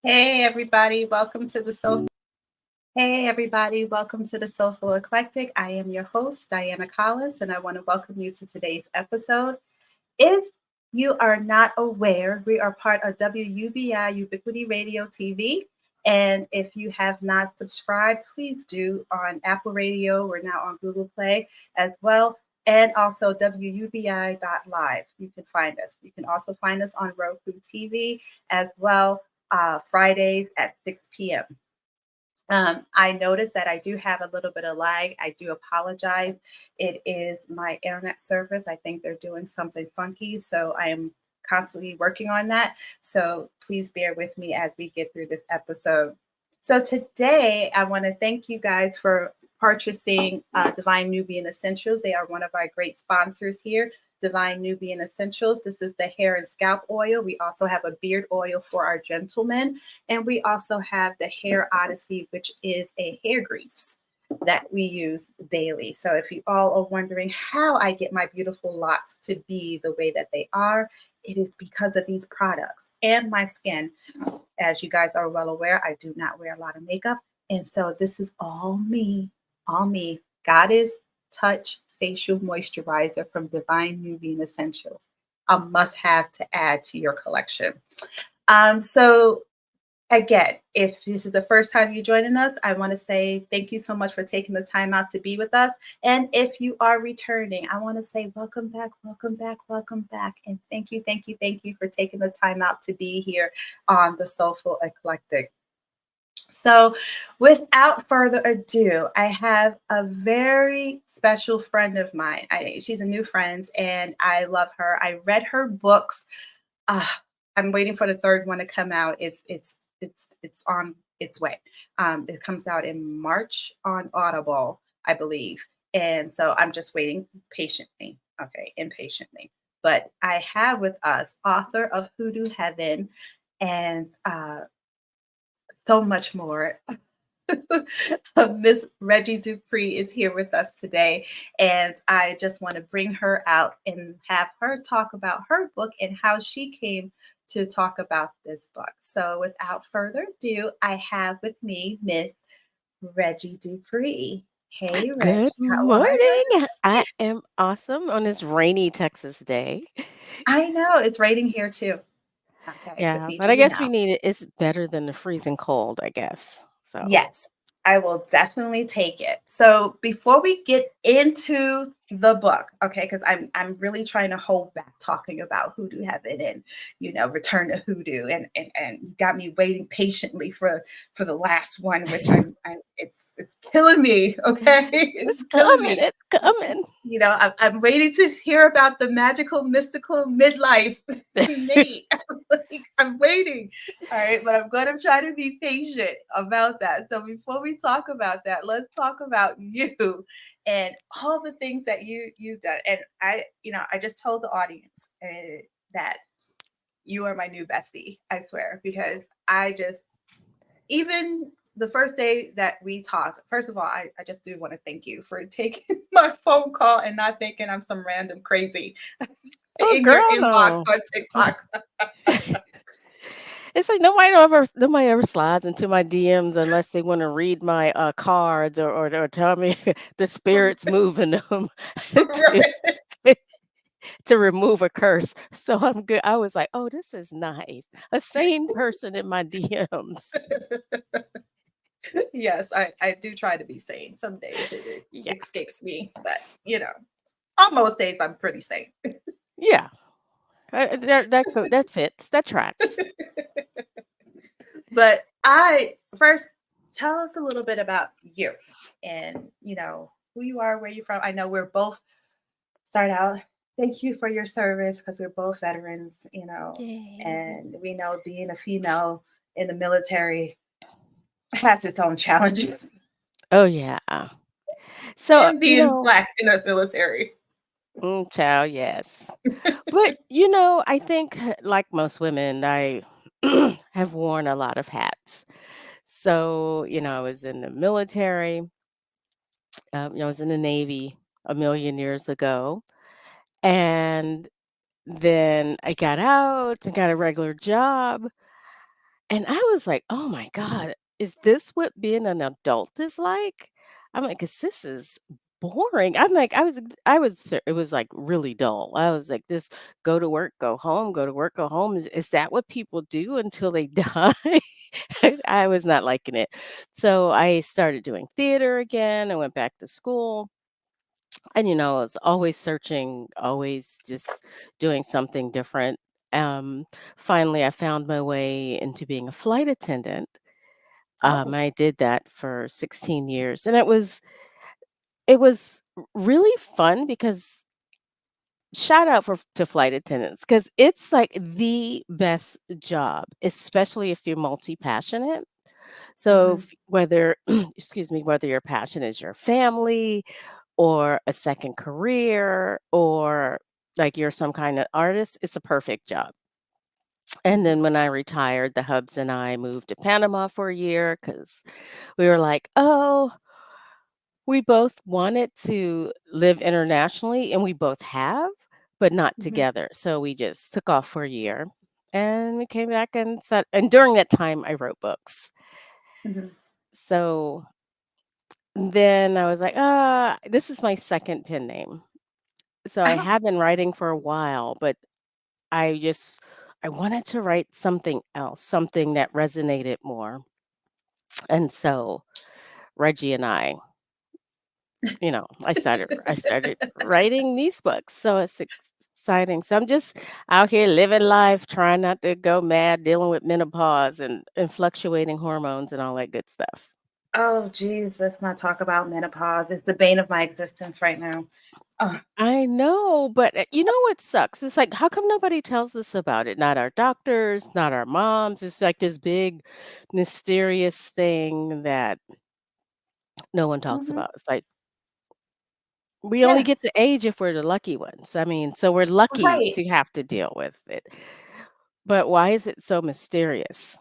Hey everybody, welcome to the Soul. Hey everybody, welcome to the Soulful Eclectic. I am your host, Diana Collins, and I want to welcome you to today's episode. If you are not aware, we are part of WUBI Ubiquity Radio TV. And if you have not subscribed, please do on Apple Radio. We're now on Google Play as well. And also WUBI.live. You can find us. You can also find us on Roku TV as well, Fridays at 6 p.m. I noticed that I do have a little bit of lag. I do apologize. It is my internet service. I think they're doing something funky. So I am constantly working on that. So please bear with me as we get through this episode. So today, I want to thank you guys for purchasing Divine Nubian Essentials. They are one of our great sponsors here. Divine Nubian Essentials. This is the hair and scalp oil. We also have a beard oil for our gentlemen. And we also have the Hair Odyssey, which is a hair grease that we use daily. So if you all are wondering how I get my beautiful locks to be the way that they are, it is because of these products and my skin. As you guys are well aware, I do not wear a lot of makeup. And so this is all me, all me. Goddess Touch Facial Moisturizer from Divine Nubian Essentials. A must have to add to your collection. So again, if this is the first time you're joining us, I want to say thank you so much for taking the time out to be with us. And if you are returning, I want to say welcome back, welcome back, welcome back. And thank you, thank you, thank you for taking the time out to be here on the Soulful Eclectic. So, without further ado, I have a very special friend of mine. She's a new friend, and I love her. I read her books. Uh, I'm waiting for the third one to come out. It's on its way. It comes out in March on Audible, I believe, and so I'm just waiting patiently. Okay, impatiently. But I have with us author of Hoodoo Heaven and so much more. Miss Reggie Dupree is here with us today, and I just want to bring her out and have her talk about her book and how she came to talk about this book. So, without further ado, I have with me Miss Reggie Dupree. Hey, Reg, Good how are you? morning. I am awesome on this rainy Texas day. I know it's raining here too. Okay, just Yeah, need but you I to guess we know. need it. It's better than the freezing cold, I guess. So, Yes, I will definitely take it. So before we get into the book, okay, because I'm really trying to hold back talking about Hoodoo Heaven and Return to Hoodoo, and you got me waiting patiently for the last one, which it's killing me. Okay, it's it's killing coming. me. It's coming. I'm waiting to hear about the magical, mystical midlife mate. Like, I'm waiting. All right, but I'm going to try to be patient about that. So before we talk about that, let's talk about you and all the things that you've done. And I just told the audience that you are my new bestie. I swear, because I just even the first day that we talked, first of all, I just do want to thank you for taking my phone call and not thinking I'm some random crazy Oh, in your girl, inbox no. on TikTok. It's like nobody ever slides into my DMs unless they want to read my cards or tell me the spirits moving them to, Right. to remove a curse. So I'm good. I was like, oh, this is nice. A sane person in my DMs. Yes, I do try to be sane. Some days it Yeah. escapes me, but on most days I'm pretty sane. Yeah. That fits. That tracks. But I first tell us a little bit about you and who you are, where you're from. I know we're both start out. Thank you for your service because we're both veterans, Yay. and we know being a female in the military has its own challenges, Oh yeah. So, and being black in the military. child, yes. But I think like most women, I have worn a lot of hats. So, I was in the military. I was in the Navy a million years ago, and then I got out and got a regular job. And I was like, "Oh my god, is this what being an adult is like?" I'm like, "'Cause this is boring." I'm like, it was, like, really dull. I was like, "This go to work, go home, go to work, go home. Is that what people do until they die?" I was not liking it. So I started doing theater again. I went back to school. And, I was always searching, always just doing something different. Um, Finally, I found my way into being a flight attendant. Oh. I did that for 16 years, and it was really fun because shout out to flight attendants because it's like the best job, especially if you're multi passionate. So Mhm. whether, excuse me, whether your passion is your family or a second career or like you're some kind of artist, it's a perfect job. And Mhm. then when I retired, the hubs and I moved to Panama for a year because we were like, oh, we both wanted to live internationally and we both have, but not Mhm. together. So we just took off for a year and we came back and said, and during that time, I wrote books. Mhm. So then I was like, this is my second pen name. So I Oh, have been writing for a while, but I just I wanted to write something else, something that resonated more. And so Reggie and I started writing these books. So it's exciting. So I'm just out here living life, trying not to go mad, dealing with menopause and fluctuating hormones and all that good stuff. oh, geez, let's not talk about menopause. It's the bane of my existence right now. Oh, I know, but you know what sucks? It's like, how come nobody tells us about it? Not our doctors, not our moms. It's like this big, mysterious thing that no one talks mhm. about. It's like we only Yeah, get to age if we're the lucky ones. I mean, so we're lucky right. to have to deal with it. But why is it so mysterious?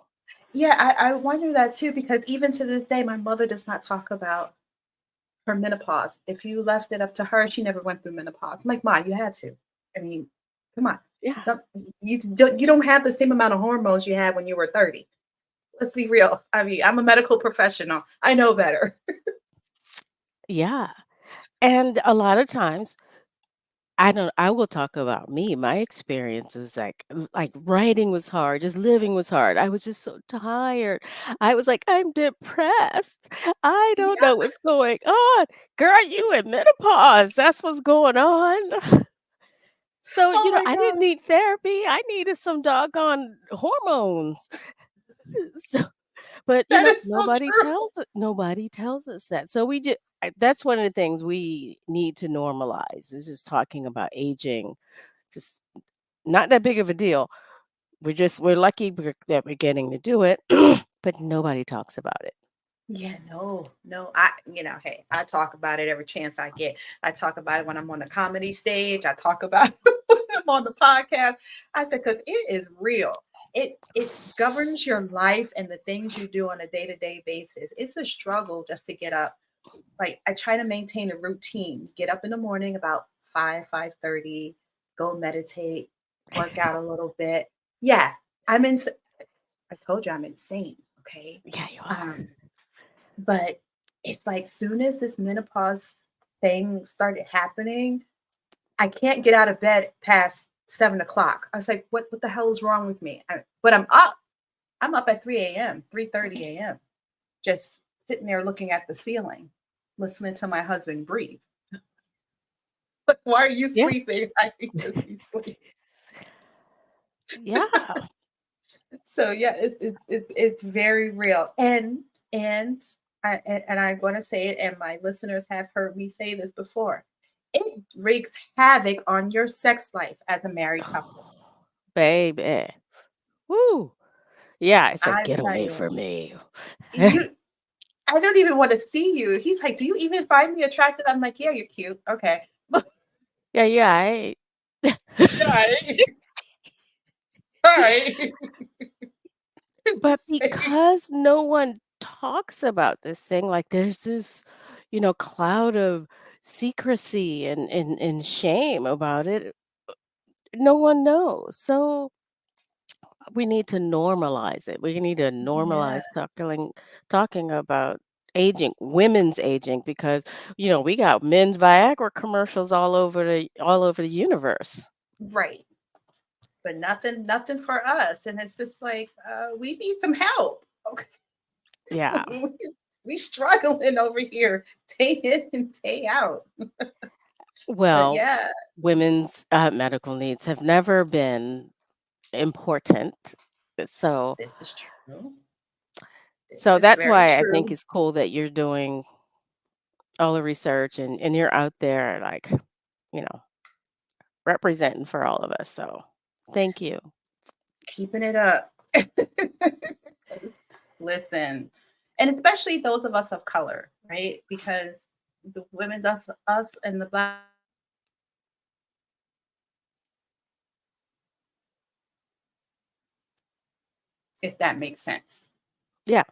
Yeah, I wonder that too because even to this day, my mother does not talk about her menopause. If you left it up to her, she never went through menopause. I'm like, Ma, you had to. I mean, come on. Yeah. Some, you don't have the same amount of hormones you had when you were 30. Let's be real. I mean, I'm a medical professional. I know better. Yeah. And a lot of times I will talk about me. My experience was like writing was hard, just living was hard. I was just so tired. I was like, I'm depressed. I don't Yeah. know what's going on. Girl, you in menopause. That's what's going on. So, Oh my I God. didn't need therapy. I needed some doggone hormones. So, but That is so true. nobody tells us that. So we just that's one of the things we need to normalize is just talking about aging. Just not that big of a deal. We're lucky that we're getting to do it, but nobody talks about it. Yeah, no, no. Hey, I talk about it every chance I get. I talk about it when I'm on the comedy stage. I talk about it when I'm on the podcast. I said, because it is real. It governs your life and the things you do on a day-to-day basis. It's a struggle just to get up. Like I try to maintain a routine. Get up in the morning about 5:30, go meditate, work out a little bit. Yeah, I'm in I told you I'm insane. Okay. Yeah, you are. Um, but it's like soon as this menopause thing started happening, I can't get out of bed past 7 o'clock. I was like, what the hell is wrong with me? But I'm up. I'm up at 3 a.m., 3:30 a.m., just sitting there looking at the ceiling, listening to my husband breathe. Like, why are you Yeah. sleeping? I need to be sleeping. Yeah. So yeah, it's very real. And I'm going to say it, and my listeners have heard me say this before. It wreaks havoc on your sex life as a married couple. Baby. Woo. Yeah, it's like I get tell away you, from me. you. I don't even want to see you. He's like, "Do you even find me attractive?" I'm like, "Yeah, you're cute. Okay, Yeah, yeah. right, right." But because no one talks about this thing, like there's this, cloud of secrecy and shame about it. No one knows. So we need to normalize it. We need to Yeah, normalize talking about aging, women's aging, because we got men's Viagra commercials all over the universe. right. But nothing for us. And it's just like, we need some help. Okay. Yeah. We struggling over here day in and day out. But Well, yeah, women's medical needs have never been important. So this is true. This so is that's very why I think true. it's cool that you're doing all the research, and you're out there, like, you know, representing for all of us. So thank you. Keeping it up. Listen, and especially those of us of color, right? Because the women, us and the black, if that makes sense. Yeah.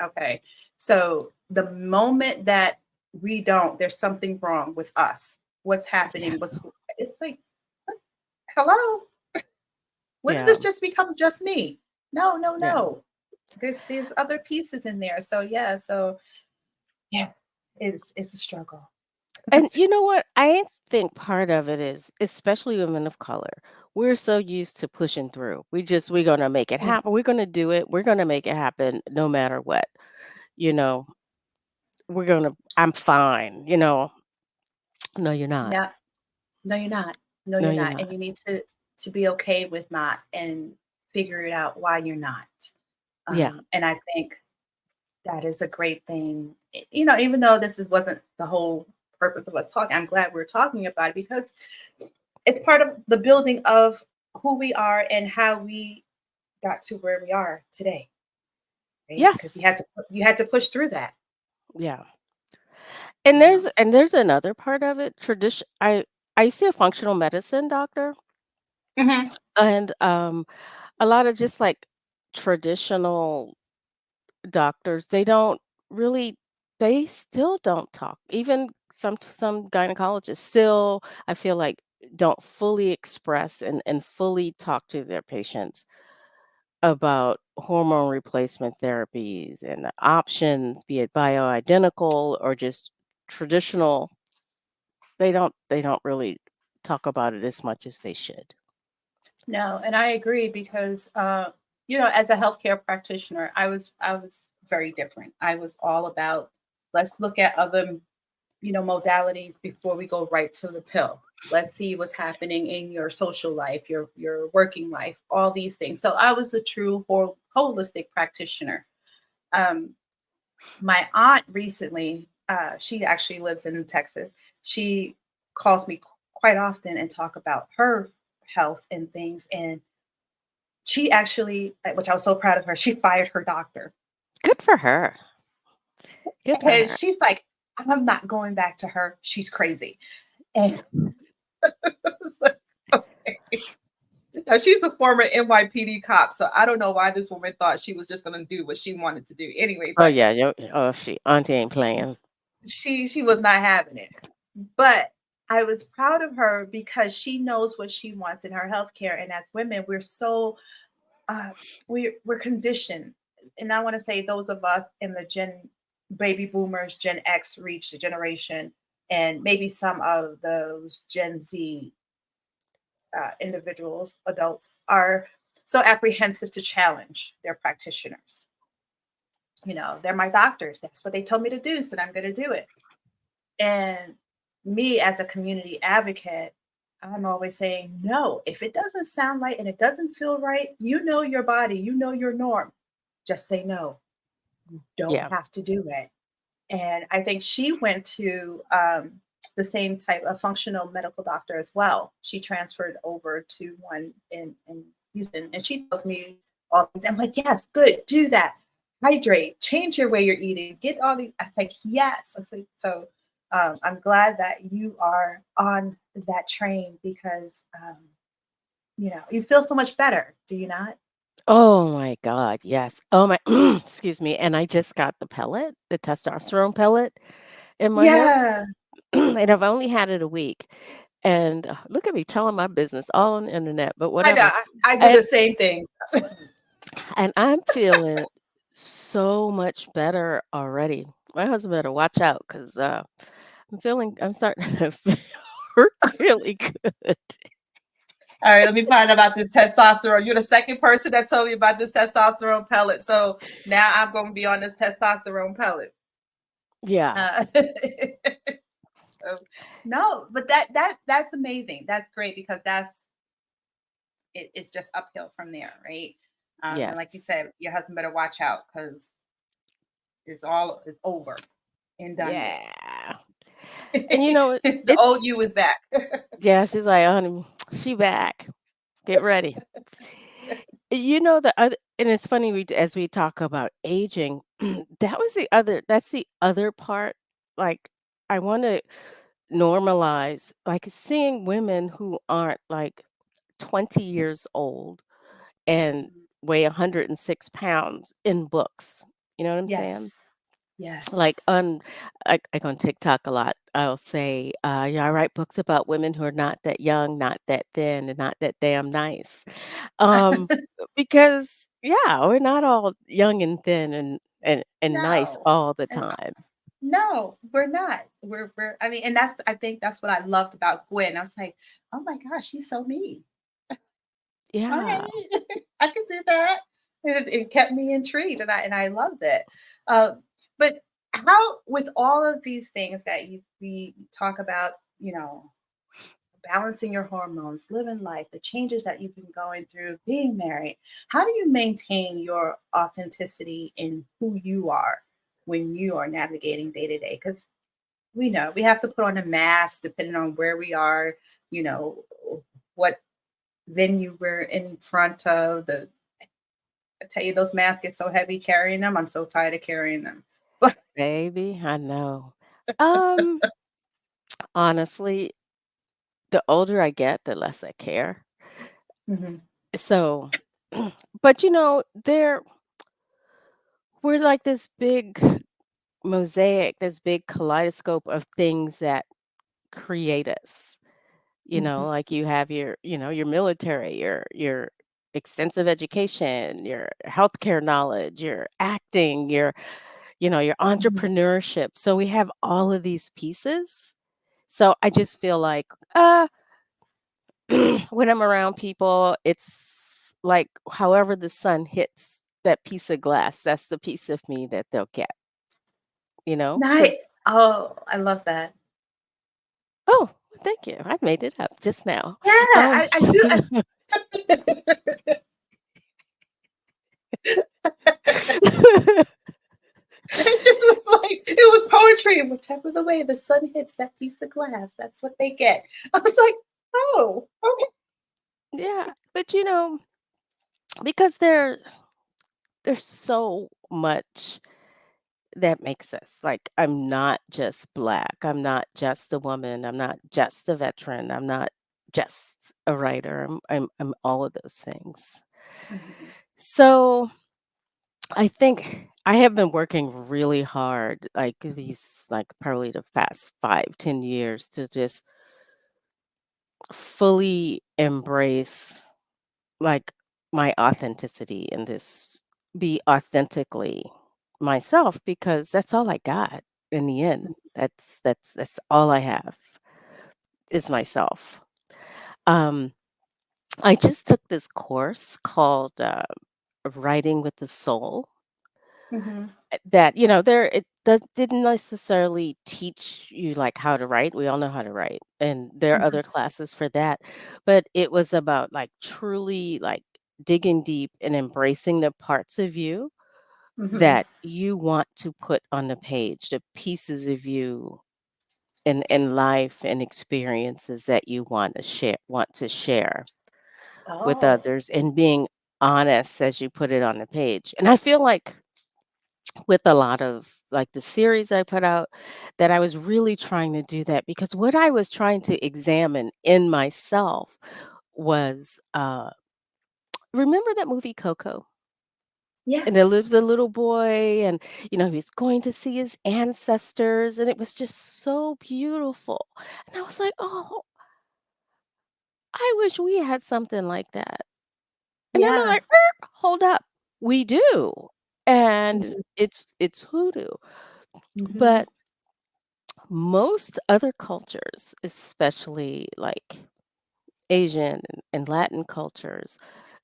Okay. So the moment that we don't, there's something wrong with us. What's Yeah. happening? It's like, what? Hello? When did Yeah. this just become just me? No, no, Yeah. no. There's other pieces in there. So yeah, yeah, it's a struggle. And you know what? I think part of it is, especially women of color, we're so used to pushing through. We're gonna make it Mm. happen. We're gonna do it. We're gonna make it happen no matter what. You know, I'm fine. No, you're not. No, no, you're not. No, No, you're you're not. not. And you need to be okay with not and figure it out why you're not. Yeah. And I think that is a great thing. Even though wasn't the whole purpose of us talking, I'm glad we're talking about it because it's part of the building of who we are and how we got to where we are today, right? Because Yes. you had to push through that, Yeah. And you know. there's another part of it. I see a functional medicine doctor, Hmm. and a lot of just like traditional doctors, they still don't talk. Even some gynecologists still, I feel like, don't fully express and fully talk to their patients about hormone replacement therapies and the options, be it bioidentical or just traditional. They don't really talk about it as much as they should. No, and I agree because as a healthcare practitioner, I was very different. I was all about let's look at other modalities before we go right to the pill. Let's see what's happening in your social life, your working life, all these things. So I was a true holistic practitioner. Um, my aunt recently, she actually lives in Texas. She calls me quite often and talk about her health and things. And she actually, which I was so proud of her, she fired her doctor. Good for her. Good for And her. she's like, I'm not going back to her. She's crazy. And it's like, okay. Now, she's a former NYPD cop, so I don't know why this woman thought she was just going to do what she wanted to do anyway. Oh But yeah, she auntie ain't playing. she was not having it. But I was proud of her because she knows what she wants in her healthcare. And as women, we're so uh, we're conditioned, and I want to say those of us in the baby boomers, Gen X reached generation, and maybe some of those Gen Z individuals, adults, are so apprehensive to challenge their practitioners. They're my doctors. That's what they told me to do, so I'm going to do it. And me as a community advocate, I'm always saying, no, if it doesn't sound right and it doesn't feel right, you know your body, you know your norm. Just say no. You don't Yeah. have to do it. And I think she went to the same type of functional medical doctor as well. She transferred over to one in Houston, and she tells me all these. I'm like, yes, good, do that. Hydrate, change your way you're eating, get all these. I was like, yes. I was like, so I'm glad that you are on that train because you feel so much better. Do you not? Oh my God, yes. Oh my, excuse me. And I just got the testosterone pellet in my hip, Yeah. and I've only had it a week. And look at me telling my business all on the internet, but I know. whatever. I do the And same thing. I'm feeling so much better already. My husband better watch out because I'm starting to feel really good. All right, let me find out about this testosterone. You're the second person that told me about this testosterone pellet. So now I'm going to be on this testosterone pellet. Yeah. Uh, so, no, but that's amazing. That's great because it's just uphill from there, right? And like you Yes. said, your husband better watch out because it's over and done with. Yeah. And you know, The it's old you is back. yeah, she's like, honey, she back. Get ready. You know, the other, and it's funny as we talk about aging, that's the other part. Like, I want to normalize, like, seeing women who aren't like 20 years old and weigh 106 pounds in books. You know what I'm saying? Yes. Yes. Like like on TikTok a lot, I'll say, yeah, I write books about women who are not that young, not that thin, and not that damn nice. Um, because yeah, we're not all young and thin and nice No. all the And time. no, we're not. We're I mean, and I think that's what I loved about Gwen. I was like, oh my gosh, she's so me. All Yeah, right, I can do that. It kept me intrigued, and I loved it. Uh, but how, with all of these things that we talk about, you know, balancing your hormones, living life, the changes that you've been going through, being married, how do you maintain your authenticity in who you are when you are navigating day to day? Because we know we have to put on a mask depending on where we are, you know, what venue we're in front of. I tell you, those masks get so heavy carrying them. I'm so tired of carrying them. But baby, I know. Um, honestly, the older I get, the less I care. mhm. So, but you know, we're like this big mosaic, this big kaleidoscope of things that create us. You know, Mhm. like you have your military, your extensive education, your healthcare knowledge, your acting, your Mhm. entrepreneurship. So we have all of these pieces. So I just feel like uh when I'm around people, it's like however the sun hits that piece of glass, that's the piece of me that they'll get, Nice. because Oh, I love that. oh, thank you. I made it up just now. Yeah, Um, I do. It just was like it was poetry. Whichever the way the sun hits that piece of glass, that's what they get. I was like, oh, okay. yeah, but because there's so much that makes us like I'm not just black. I'm not just a woman. I'm not just a veteran. I'm not just a writer. I'm all of those things. Mhm. So I think I have been working really hard, like these, like probably the past 5, 10 years, to just fully embrace like my authenticity and this be authentically myself because that's all I got in the end. That's all I have is myself. Um, I just took this course called Writing with the Soul. Mhm. That didn't necessarily teach you like how to write. We all know how to write, and there are Mhm. other classes for that. But it was about like truly like digging deep and embracing the parts of you Mhm. that you want to put on the page, the pieces of you in life and experiences that you want to share with Oh, others, and being honest as you put it on the page. And I feel like with a lot of like the series I put out that I was really trying to do that because what I was trying to examine in myself was remember that movie Coco? And there yes. lives a little boy, and he's going to see his ancestors, and it was just so beautiful. And I was like, "Oh, I wish we had something like that. And then I'm Yeah. like, hold up. We do. And Mhm. it's hoodoo. Mhm. But most other cultures, especially like Asian and Latin cultures,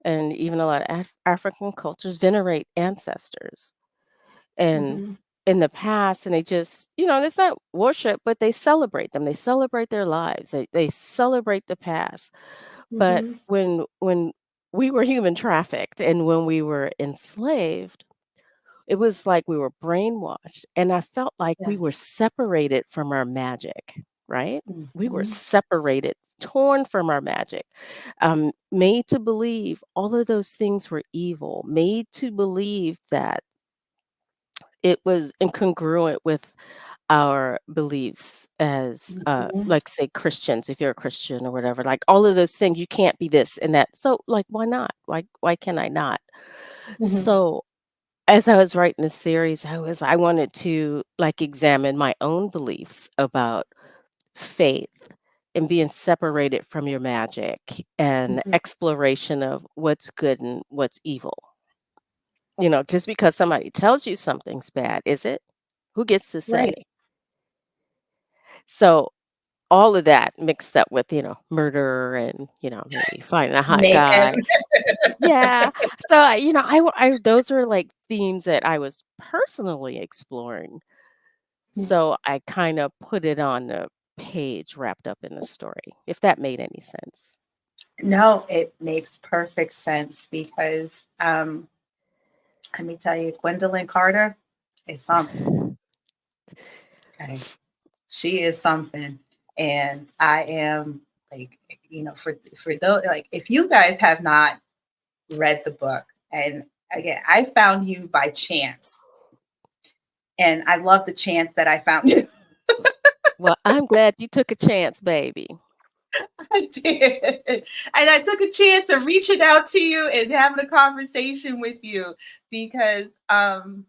and even a lot of African cultures venerate ancestors. And Mhm. in the past, and they just, it's not worship, but they celebrate them. They celebrate their lives. They celebrate the past. But Mhm. when we were human trafficked and when we were enslaved, it was like we were brainwashed, and I felt like we were Yes. separated from our magic, right? We were Mhm. separated, torn from our magic, made to believe all of those things were evil, made to believe that it was incongruent with our beliefs as, Mhm. like, say, Christians, if you're a Christian or whatever, like, all of those things, you can't be this and that. So, like, why not? Why can I not? Mhm. So as I was writing this series, I wanted to, like, examine my own beliefs about faith and being separated from your magic and Mhm. exploration of what's good and what's evil. Just because somebody tells you something's bad, is it? Who gets to say? Right. So, all of that mixed up with, murder and, maybe finding a hot Mayhem. guy. Yeah. So, those are, like, themes that I was personally exploring. So I kinda put it on the page wrapped up in the story, if that made any sense. No, it makes perfect sense because let me tell you, Gwendolyn Carter is something. Okay. She is something. And I am like, for those, like, if you guys have not read the book, and again, I found you by chance. And I love the chance that I found you. Well, I'm glad you took a chance, baby. I did. And I took a chance of reaching out to you and having a conversation with you because and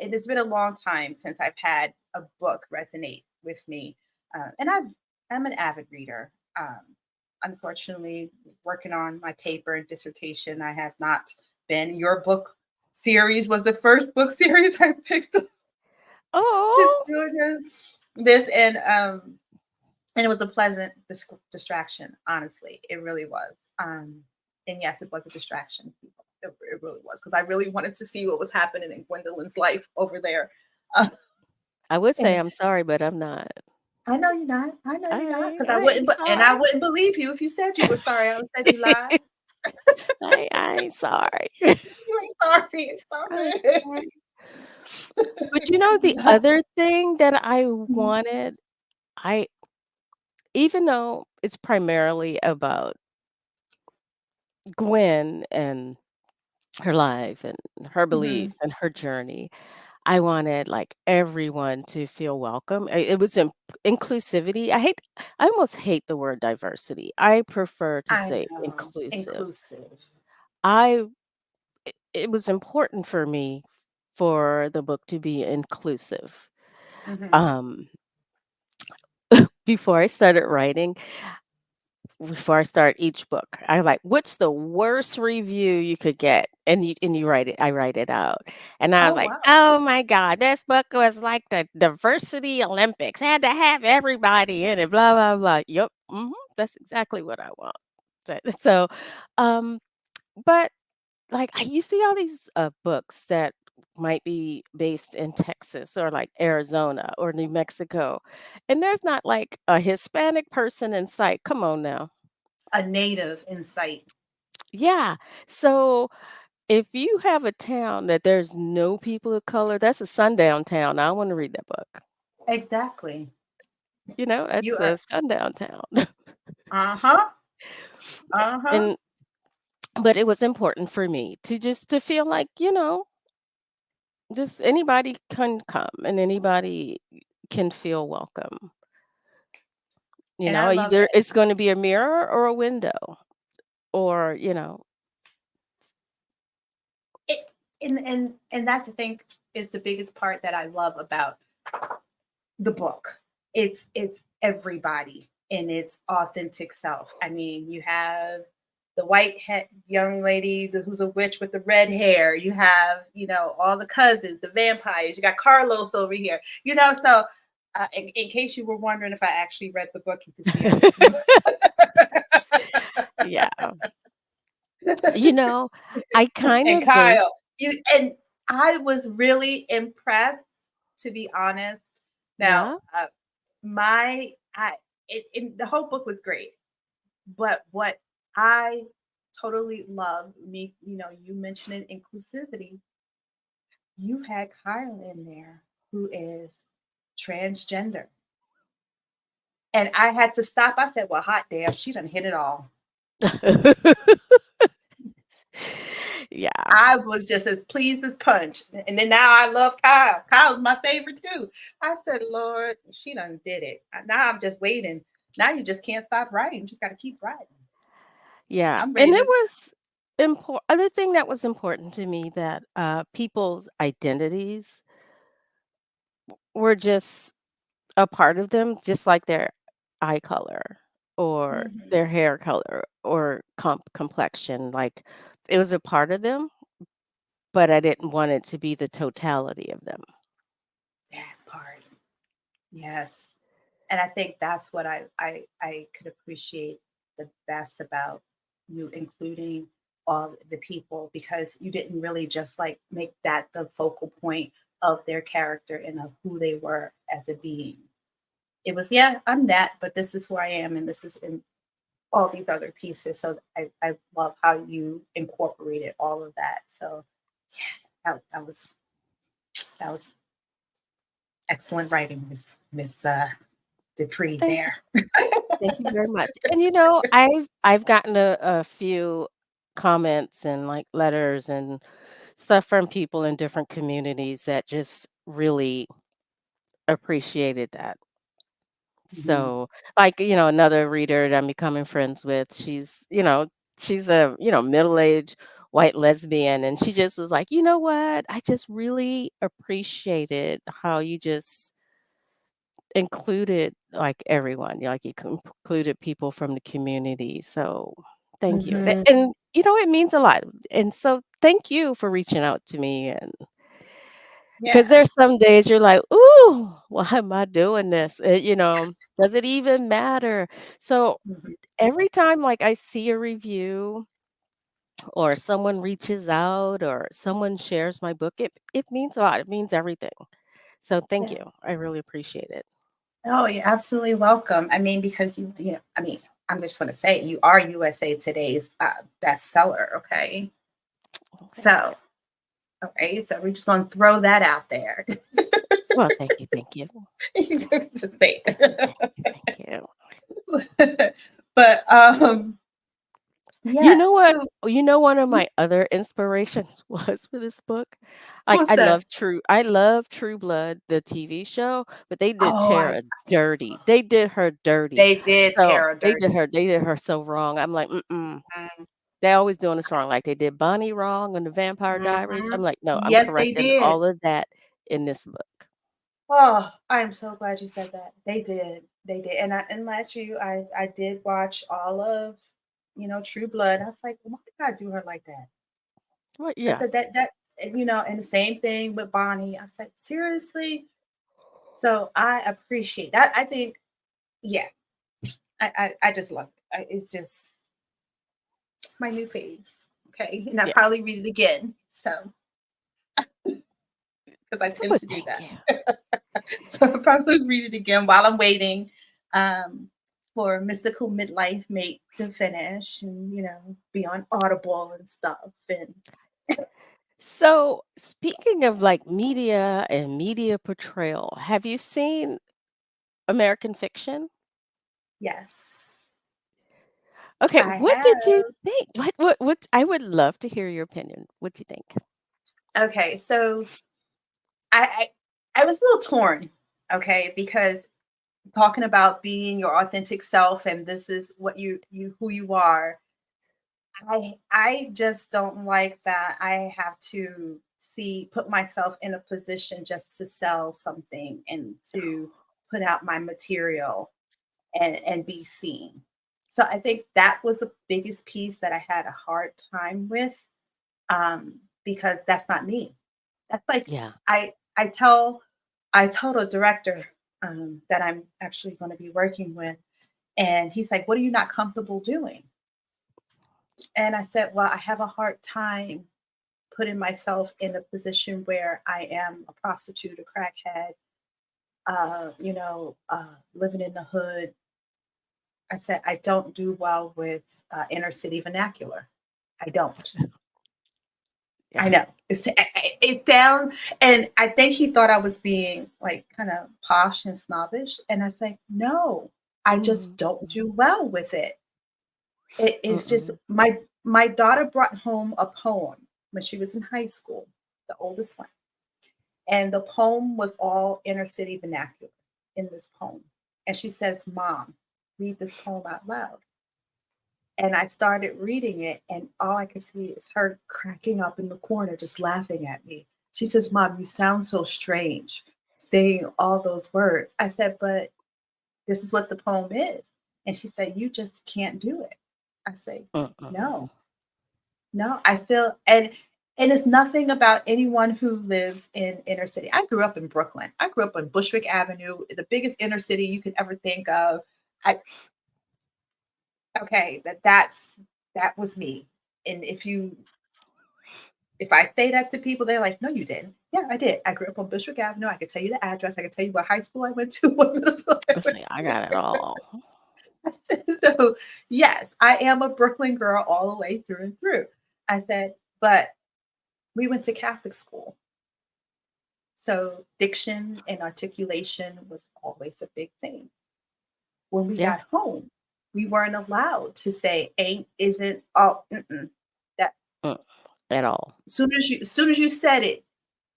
it's been a long time since I've had a book resonate with me. And I'm an avid reader. Unfortunately, working on my paper and dissertation, I have not been. Your book series was the first book series I picked up since Oh, doing this, and it was a pleasant distraction. Honestly, it really was. And yes, it was a distraction. It really was because I really wanted to see what was happening in Gwendolyn's life over there. Uh, I would say and I'm sorry, but I'm not. I know you're not. I know you're not because I I wouldn't. ain't And I sorry. wouldn't believe you if you said you were sorry. I would have said you lied. I ain't sorry. You ain't sorry. It's I ain't sorry. sorry. But, the other thing that I Mhm. wanted, I even though it's primarily about Gwen and her life and her Mhm. beliefs and her journey, I wanted, like, everyone to feel welcome. It was inclusivity. I almost hate the word diversity. I prefer to I say know. inclusive. Inclusive. I it was important for me for the book to be inclusive. Mhm. Um, before I started writing, before I start each book, I'm like, "What's the worst review you could get?" And you write it. I write it out, and I was Oh like, wow. "Oh my god, this book was like the diversity Olympics. Had to have everybody in it." Blah blah blah. Yep, that's exactly what I want. So, um, but like you see all these books that might be based in Texas or like Arizona or New Mexico, and there's not like a Hispanic person in sight. Come on now. A native in sight. Yeah. So if you have a town that there's no people of color, that's a sundown town. I don't want to read that book. Exactly. You It's a are. sundown town. Uh huh. Uh huh. And but it was important for me to just to feel like, just anybody can come and anybody can feel welcome. And I love Either that. it's going to be a mirror or a window or, It, and that's the thing is the biggest part that I love about the book. It's everybody. in its authentic self. I mean, you have the white young lady who's a witch with the red hair. You have, all the cousins, the vampires. You got Carlos over here. So in case you were wondering if I actually read the book, you can see Yeah. You know, I kind and of based Kyle. And I was really impressed, to be honest. Now, yeah. my I the whole book was great, but what I totally love, you mentioning inclusivity. You had Kyle in there who is transgender. And I had to stop. I said, well, hot damn, she done hit it all. Yeah. I was just as pleased as punch. And then now I love Kyle. Kyle's my favorite too. I said, Lord, she done did it. Now I'm just waiting. Now you just can't stop writing. You just got to keep writing. Yeah. I'm And ready it to. was important. Other thing that was important to me that people's identities were just a part of them, just like their eye color or Mhm. their hair color or complexion. Like it was a part of them, but I didn't want it to be the totality of them. That part. Yes. And I think that's what I could appreciate the best about you including all the people, because you didn't really just like make that the focal point of their character and of who they were as a being. It was, yeah, I'm that, but this is who I am, and this is in all these other pieces. So I love how you incorporated all of that. So that was excellent writing, Miss Dupree Thank you. there. Thank you very much. And I've gotten a few comments and like letters and stuff from people in different communities that just really appreciated that. Mhm. So, like, another reader that I'm becoming friends with, she's a, middle-aged white lesbian, and she just was like, "You know what? I just really appreciated how you just included, like, everyone, like, you included people from the community, so thank you." Mhm. And, it means a lot, and so thank you for reaching out to me, and because Yeah. there's some days you're like, "Ooh, why am I doing this?" Does it even matter? So, Mhm. every time, like, I see a review or someone reaches out or someone shares my book, it means a lot, it means everything. So, thank Yeah. you, I really appreciate it. Oh, you're absolutely welcome. I mean, because I mean, I'm just going to say you are USA Today's bestseller. Okay. Okay. So, okay. So we're just going to throw that out there. Well, thank you, thank you. Just say Thank you, thank you. it. But You yeah. know what? So, One of my other inspirations was for this book? Like, what's that? I love True Blood, the TV show, but they did Oh, Tara dirty. They did her dirty. they did So, Tara dirty. they did her so wrong. I'm like, "Mm-mm, Mhm. they always doing us wrong." Like, they did Bonnie wrong on The Vampire Diaries. Mhm. I'm like, "No, I'm Yes, they correcting did. all of that in this book." Oh, I am so glad you said that. They did. They did. And last year I did watch all of, True Blood. I was like, why did I do her like that? Well, I yeah, said that and the same thing with Bonnie. I said, seriously? So I appreciate that. I think, yeah, I just love it. It's just my new phase. Okay. And I yeah. probably read it again. So because I tend Well, to do thank you. that. So I'll probably read it again while I'm waiting um, for Mystical Midlife Mate to finish and, be on Audible and stuff. And So, speaking of, like, media and media portrayal, have you seen American Fiction? yes, Okay, I what did you have. think? What I would love to hear your opinion. What do you think? Okay, so I was a little torn, okay, because talking about being your authentic self and this is what you who you are. I just don't like that I have to put myself in a position just to sell something and to put out my material. and be seen. So I think that was the biggest piece that I had a hard time with, because that's not me. That's like Yeah. I tell I told a director, that I'm actually going to be working with, and he's like, "What are you not comfortable doing?" And I said, "Well, I have a hard time putting myself in a position where I am a prostitute, a crackhead, living in the hood." I said, "I don't do well with inner city vernacular. I don't. I Yeah. know it's down." And I think he thought I was being like kind of posh and snobbish. And I say, "No, I just Mhm. don't do well with it. It is just Mm-mm. my daughter brought home a poem when she was in high school, the oldest one. And the poem was all inner city vernacular in this poem. And she says, "Mom, read this poem out loud." And I started reading it, and all I could see is her cracking up in the corner, just laughing at me. She says, "Mom, you sound so strange saying all those words." I said, "But this is what the poem is." And she said, "You just can't do it." I say, Mm-mm. "No, no, I feel," and it's nothing about anyone who lives in inner city. I grew up in Brooklyn. I grew up on Bushwick Avenue, the biggest inner city you could ever think of. I Okay, that was me. And if I say that to people, they're like, "No, you didn't." Yeah, I did. I grew up on Bushwick Avenue. I could tell you the address. I could tell you what high school I went to, what middle school I Let's went see, I to. got it all. I said, so yes, I am a Brooklyn girl all the way through and through. I said, but we went to Catholic school. So diction and articulation was always a big thing. When we Yeah. got home, we weren't allowed to say ain't, isn't, oh, mm-mm. That Mm. At all. soon as you said it,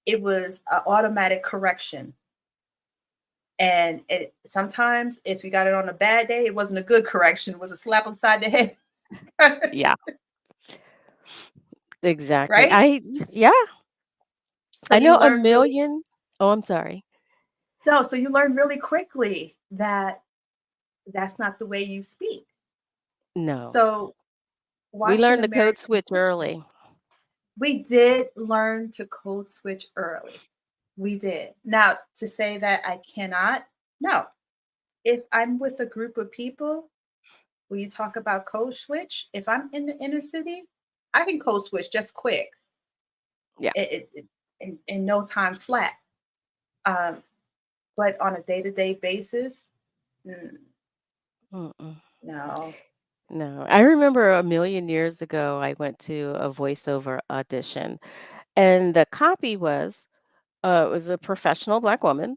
it was an automatic correction. And it sometimes if you got it on a bad day, it wasn't a good correction, it was a slap upside the head. Yeah. Exactly. Right? Yeah. So I you know a learn really million. Oh, I'm sorry. no, so you learn really quickly that that's not the way you speak. No. So We watching learned the code American switch fiction, early. we did learn to code switch early. We did. Now, to say that I cannot, no. If I'm with a group of people, when you talk about code switch, if I'm in the inner city, I can code switch just quick, Yeah. in no time flat. Um, but on a day to day basis, mm, Mm-mm. no. No. I remember a million years ago, I went to a voiceover audition, and the copy it was a professional Black woman.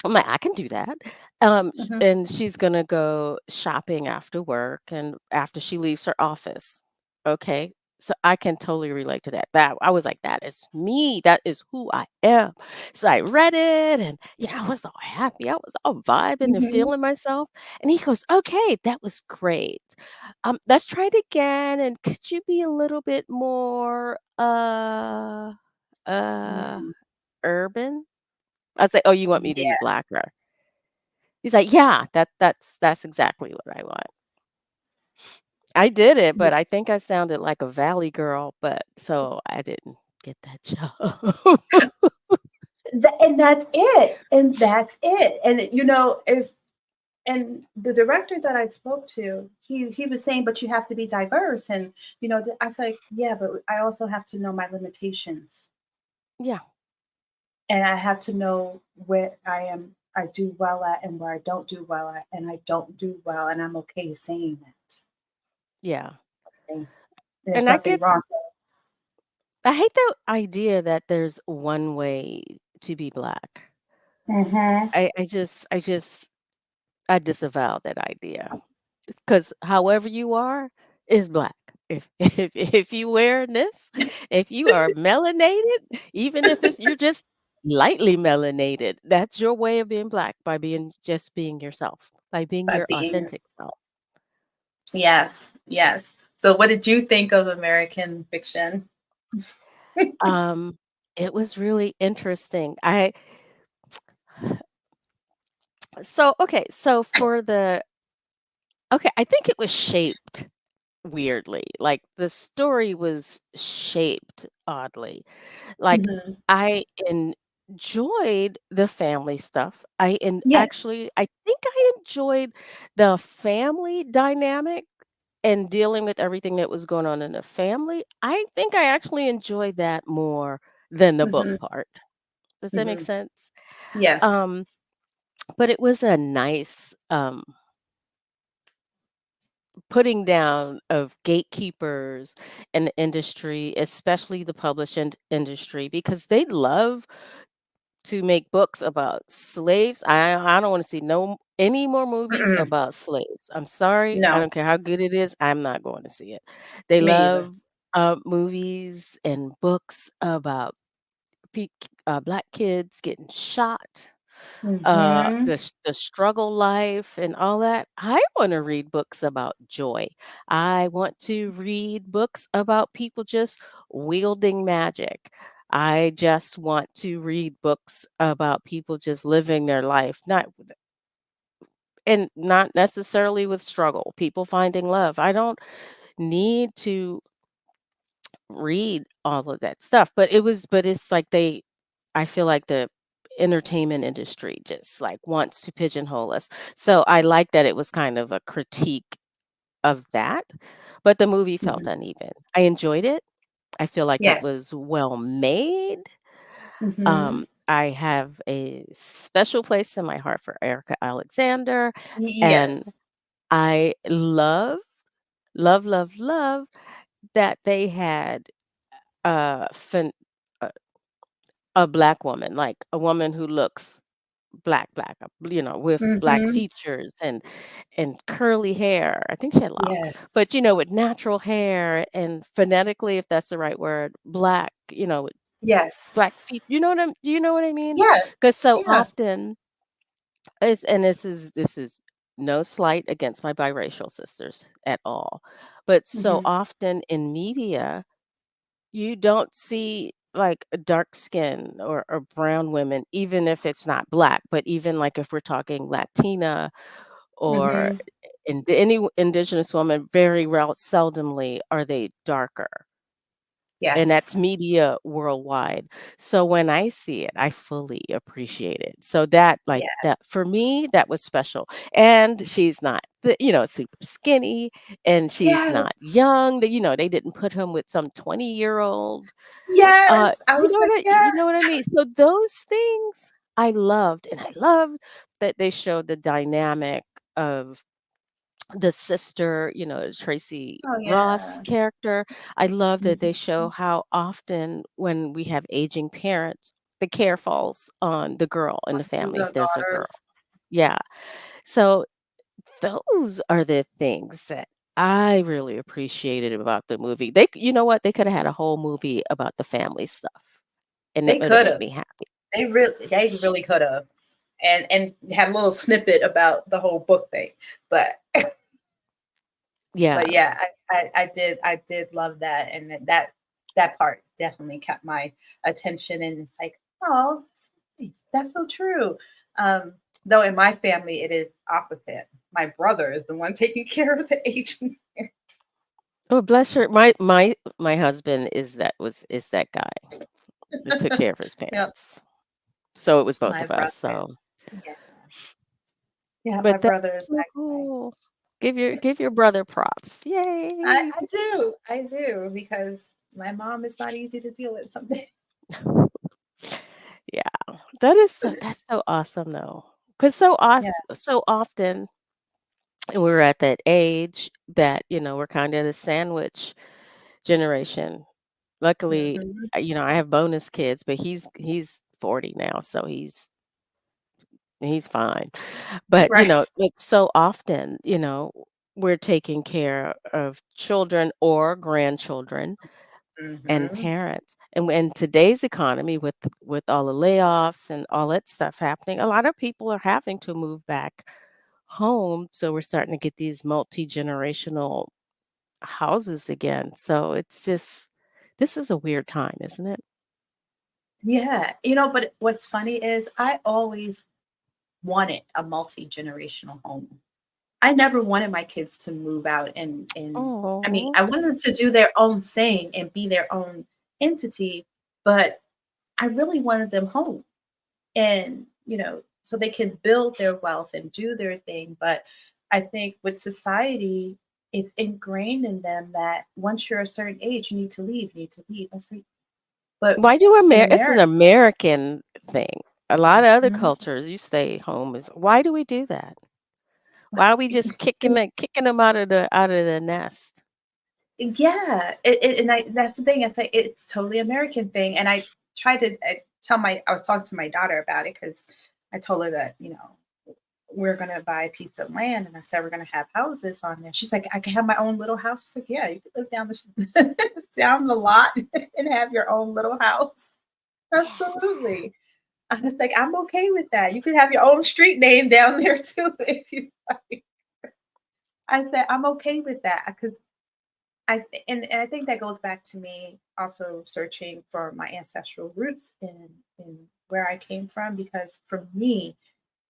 I'm like, "I can do that." Mhm. And she's gonna go shopping after work and after she leaves her office. Okay? So I can totally relate to that. That I was like, "That is me. That is who I am." So I read it and, I was all happy. I was all vibing and Mhm. feeling myself. And he goes, "Okay, that was great. Let's try it again. And could you be a little bit more, uh, Mm, urban?" I was like, "Oh, you want me to be yeah, blacker?" He's like, "Yeah, that's exactly what I want." I did it, yeah. but I think I sounded like a valley girl, but so I didn't get that job. And that's it. And that's it. And is and the director that I spoke to, he was saying, but you have to be diverse. And I was like, yeah, but I also have to know my limitations, Yeah, and I have to know where I do well at and where I don't do well at, and I don't do well, and I'm okay saying that. yeah, And there's and I nothing get wrong. I hate the idea that there's one way to be Black. Mm-hmm. I disavow that idea. Because however you are is Black. If if you wear this, if you are melanated, even if you're just lightly melanated, that's your way of being Black by being yourself, by being By your being authentic self. yes, yes. So, what did you think of American fiction? It was really interesting. I So for the okay, I think it was shaped weirdly. Like the story was shaped oddly. Like Mhm. I enjoyed the family stuff. Yes. I think I enjoyed the family dynamic and dealing with everything that was going on in the family. I think I actually enjoyed that more than the book Mhm. part. Does that make Mhm. sense? Yes. Um, but it was a nice putting down of gatekeepers in the industry, especially the publishing industry, because they love to make books about slaves. I don't want to see no any more movies Mm-mm. about slaves. I'm sorry. I No, don't care how good it is. I'm not going to see it. They me either. love movies and books about pe- black kids getting shot, Mhm. the struggle life and all that. I want to read books about joy. I want to read books about people just wielding magic. I just want to read books about people just living their life, not necessarily with struggle, people finding love. I don't need to read all of that stuff, but it's like I feel like the entertainment industry just like wants to pigeonhole us. So I like that it was kind of a critique of that, but the movie felt Mhm. uneven. I enjoyed it. I feel like it Yes. was well made. Mhm. I have a special place in my heart for Erica Alexander, and Yes. I love that they had uh, fin- uh, a black woman, like a woman who looks black, with black Mhm. features and curly hair. I think she had locks, Yes. but with natural hair and phonetically, if that's the right word, black, with Yes. black feet. Do you know what I mean? Yeah. Because so Yeah. often and this is no slight against my biracial sisters at all, but so Mhm. often in media you don't see like a dark skin or brown women, even if it's not black, but even like if we're talking Latina or Mhm. any indigenous woman, very seldomly are they darker. And Yes. that's media worldwide. So when I see it, I fully appreciate it. So that like Yeah. that for me, that was special. And she's not super skinny and she's Yes. not young. They didn't put him with some 20-year-old. Yes. I was like, You yes. know what I mean? So those things I loved, and I loved that they showed the dynamic of the sister, Tracy Oh Ross yeah. character. I love that they show Mhm. how often when we have aging parents, the care falls on the girl in the Onto family if the there's a girl. daughters. Yeah. So those are the things that I really appreciated about the movie. You know what? They could have had a whole movie about the family stuff, and it They would have could made have. me happy. They really could have. And had a little snippet about the whole book thing. But Yeah. yeah, I did love that, and that part definitely kept my attention. And it's like, oh, that's nice. That's so true. Um, though in my family it is opposite. My brother is the one taking care of the aging. Oh, bless her. My husband is that guy that took care of his Yep, parents. So it was both my of us. brother. So, Yeah, yeah, my but that's brother is so that guy. cool. Give your brother props. Yay. I do because my mom is not easy to deal with something. Yeah. That's so awesome though. Cuz Yeah. so often we're at that age that, we're kind of the sandwich generation. Luckily, Mhm. I have bonus kids, but he's 40 now, so he's fine. But, Right. it's so often, we're taking care of children or grandchildren and Mhm. parents. And in today's economy with all the layoffs and all that stuff happening, a lot of people are having to move back home. So we're starting to get these multi-generational houses again. So it's just this is a weird time, isn't it? Yeah, but what's funny is I always wanted a multi-generational home. I never wanted my kids to move out and I mean, Oh, I wanted them to do their own thing and be their own entity, but I really wanted them home and, so they can build their wealth and do their thing. But I think with society, it's ingrained in them that once you're a certain age, you need to leave, you need to leave. I say, but why do in It's an America, American thing. A lot of other mhm, cultures, you stay home. Is Why do we do that? Why are we just kicking them out of the nest? yeah, that's the thing. I say it's totally American thing, and I tried to I was talking to my daughter about it because I told her that we're gonna buy a piece of land, and I said we're gonna have houses on there. She's like, I can have my own little house. I was like, yeah, you can live down down the lot and have your own little house. Absolutely. I was like, I'm okay with that. You can have your own street name down there too if you like. I said I'm okay with that because and I think that goes back to me also searching for my ancestral roots in where I came from because for me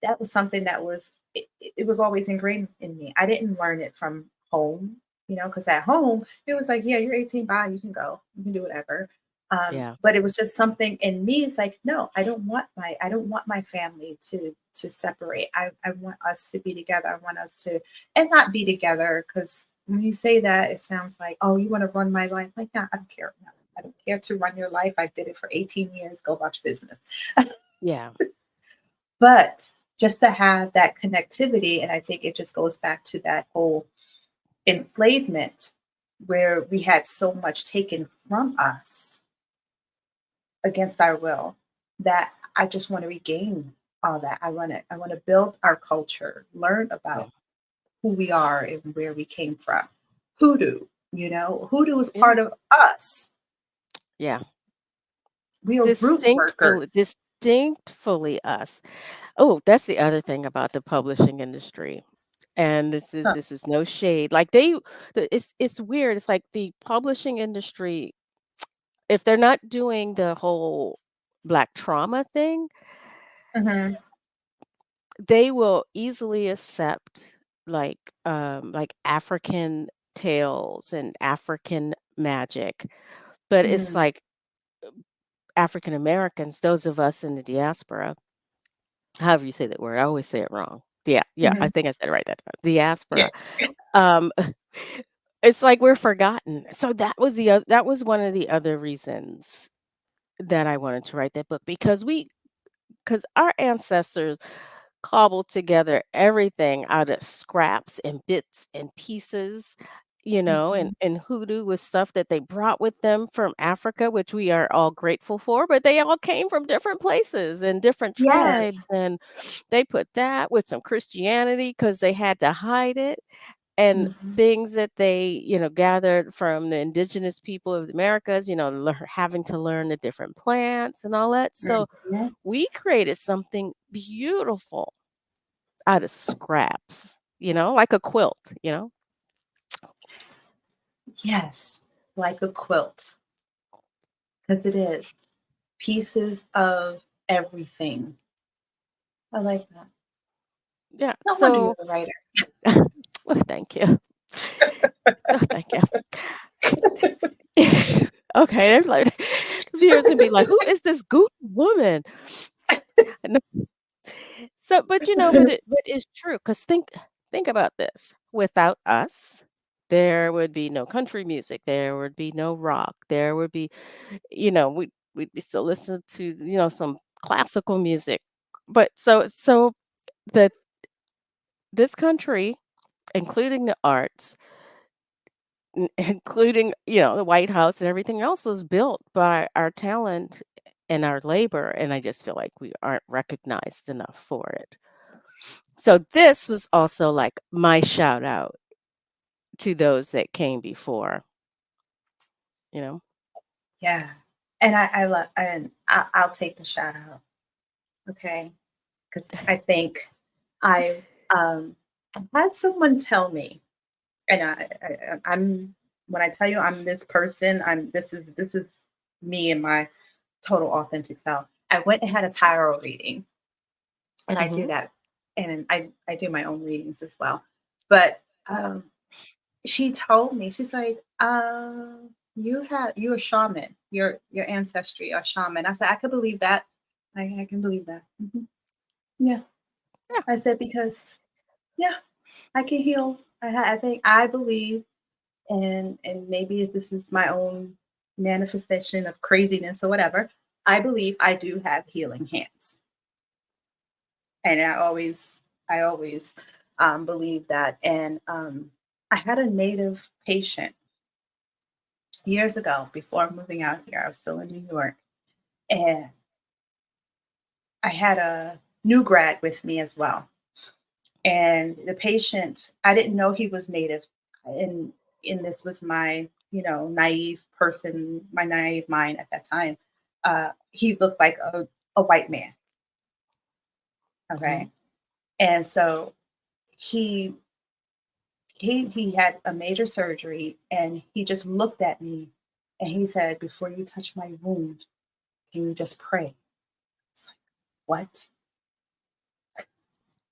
that was something that it was always ingrained in me. I didn't learn it from home, because at home it was like, yeah, you're 18, bye, you can go, you can do whatever. Yeah, But it was just something in me. It's like, no, I don't want my family to separate. I want us to be together. I want us to and not be together because when you say that, it sounds like, oh, you want to run my life. Like, no, I don't care. No, I don't care to run your life. I did it for 18 years. Go about your business. yeah, But just to have that connectivity, and I think it just goes back to that whole enslavement where we had so much taken from us against our will that I just want to regain all that. I want to build our culture, learn yeah, about who we are and where we came from. Hoodoo, hoodoo is yeah, part of us. yeah. We are root workers. Distinctfully us. Oh, that's the other thing about the publishing industry. And Huh. this is no shade. It's weird. It's like the publishing industry, if they're not doing the whole black trauma thing, Mhm. they will easily accept like African tales and African magic. But it's Mm. like African Americans, those of us in the diaspora, however you say that word, I always say it wrong. Yeah, yeah, I Mhm. think I said it right that time. Yeah. Diaspora. Um, it's like we're forgotten. So that was one of the other reasons that I wanted to write that book because our ancestors cobbled together everything out of scraps and bits and pieces, Mhm. and hoodoo was stuff that they brought with them from Africa, which we are all grateful for, but they all came from different places and different Yes. tribes, and they put that with some Christianity because they had to hide it, and Mhm. things that they, gathered from the indigenous people of the Americas, having to learn the different plants and all that. So Mhm. we created something beautiful out of scraps, like a quilt. Yes, like a quilt, because it is pieces of everything. I like that. Yeah. No wonder you're So, a writer. well, thank you. Oh, thank you. Okay, they're like, viewers gonna be like, "Who is this goop woman?" No, so, but it's true because think about this. Without us, there would be no country music. There would be no rock. There would be, we'd be still listening to some classical music. But so the this country, including the arts, including the White House and everything else, was built by our talent and our labor, and I just feel like we aren't recognized enough for it. So this was also like my shout out to those that came before, you know? Yeah, and I love and I'll take the shout out, okay? Because I think I, I had someone tell me, and I'm when I tell you I'm this person, this is me and my total authentic self. I went and had a tarot reading, and I do Mhm. that and I do my own readings as well. But she told me, she's like, you're a shaman. Your ancestry are shaman. I said, I could believe that. I can believe that. Yeah. Yeah. I said, because yeah, I can heal. I think I believe, and maybe this is my own manifestation of craziness or whatever. I believe I do have healing hands, and I always believe that. And I had a native patient years ago before moving out here. I was still in New York, and I had a new grad with me as well. And the patient, I didn't know he was native, and this was my naive person, my naive mind at that time. He looked like a white man. Mhm. Okay, and so he he had a major surgery, and he just looked at me, and he said, "Before you touch my wound, can you just pray?" It's like, what?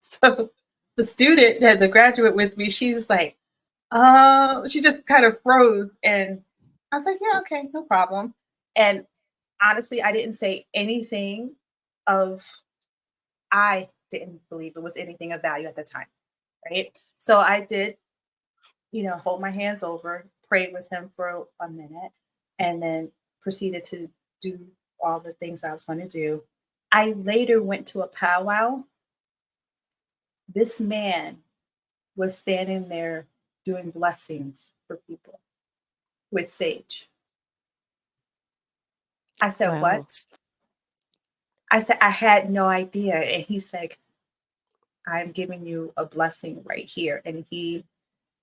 So the student, the graduate with me, she was like, she just kind of froze. And I was like, yeah, okay, no problem. And honestly, I didn't say anything of, I didn't believe it was anything of value at the time. Right. So I did, hold my hands over, prayed with him for a minute, and then proceeded to do all the things I was going to do. I later went to a powwow. This man was standing there doing blessings for people with sage. I said, Wow. "What?" I said, "I had no idea." And he said, "I'm giving you a blessing right here." And he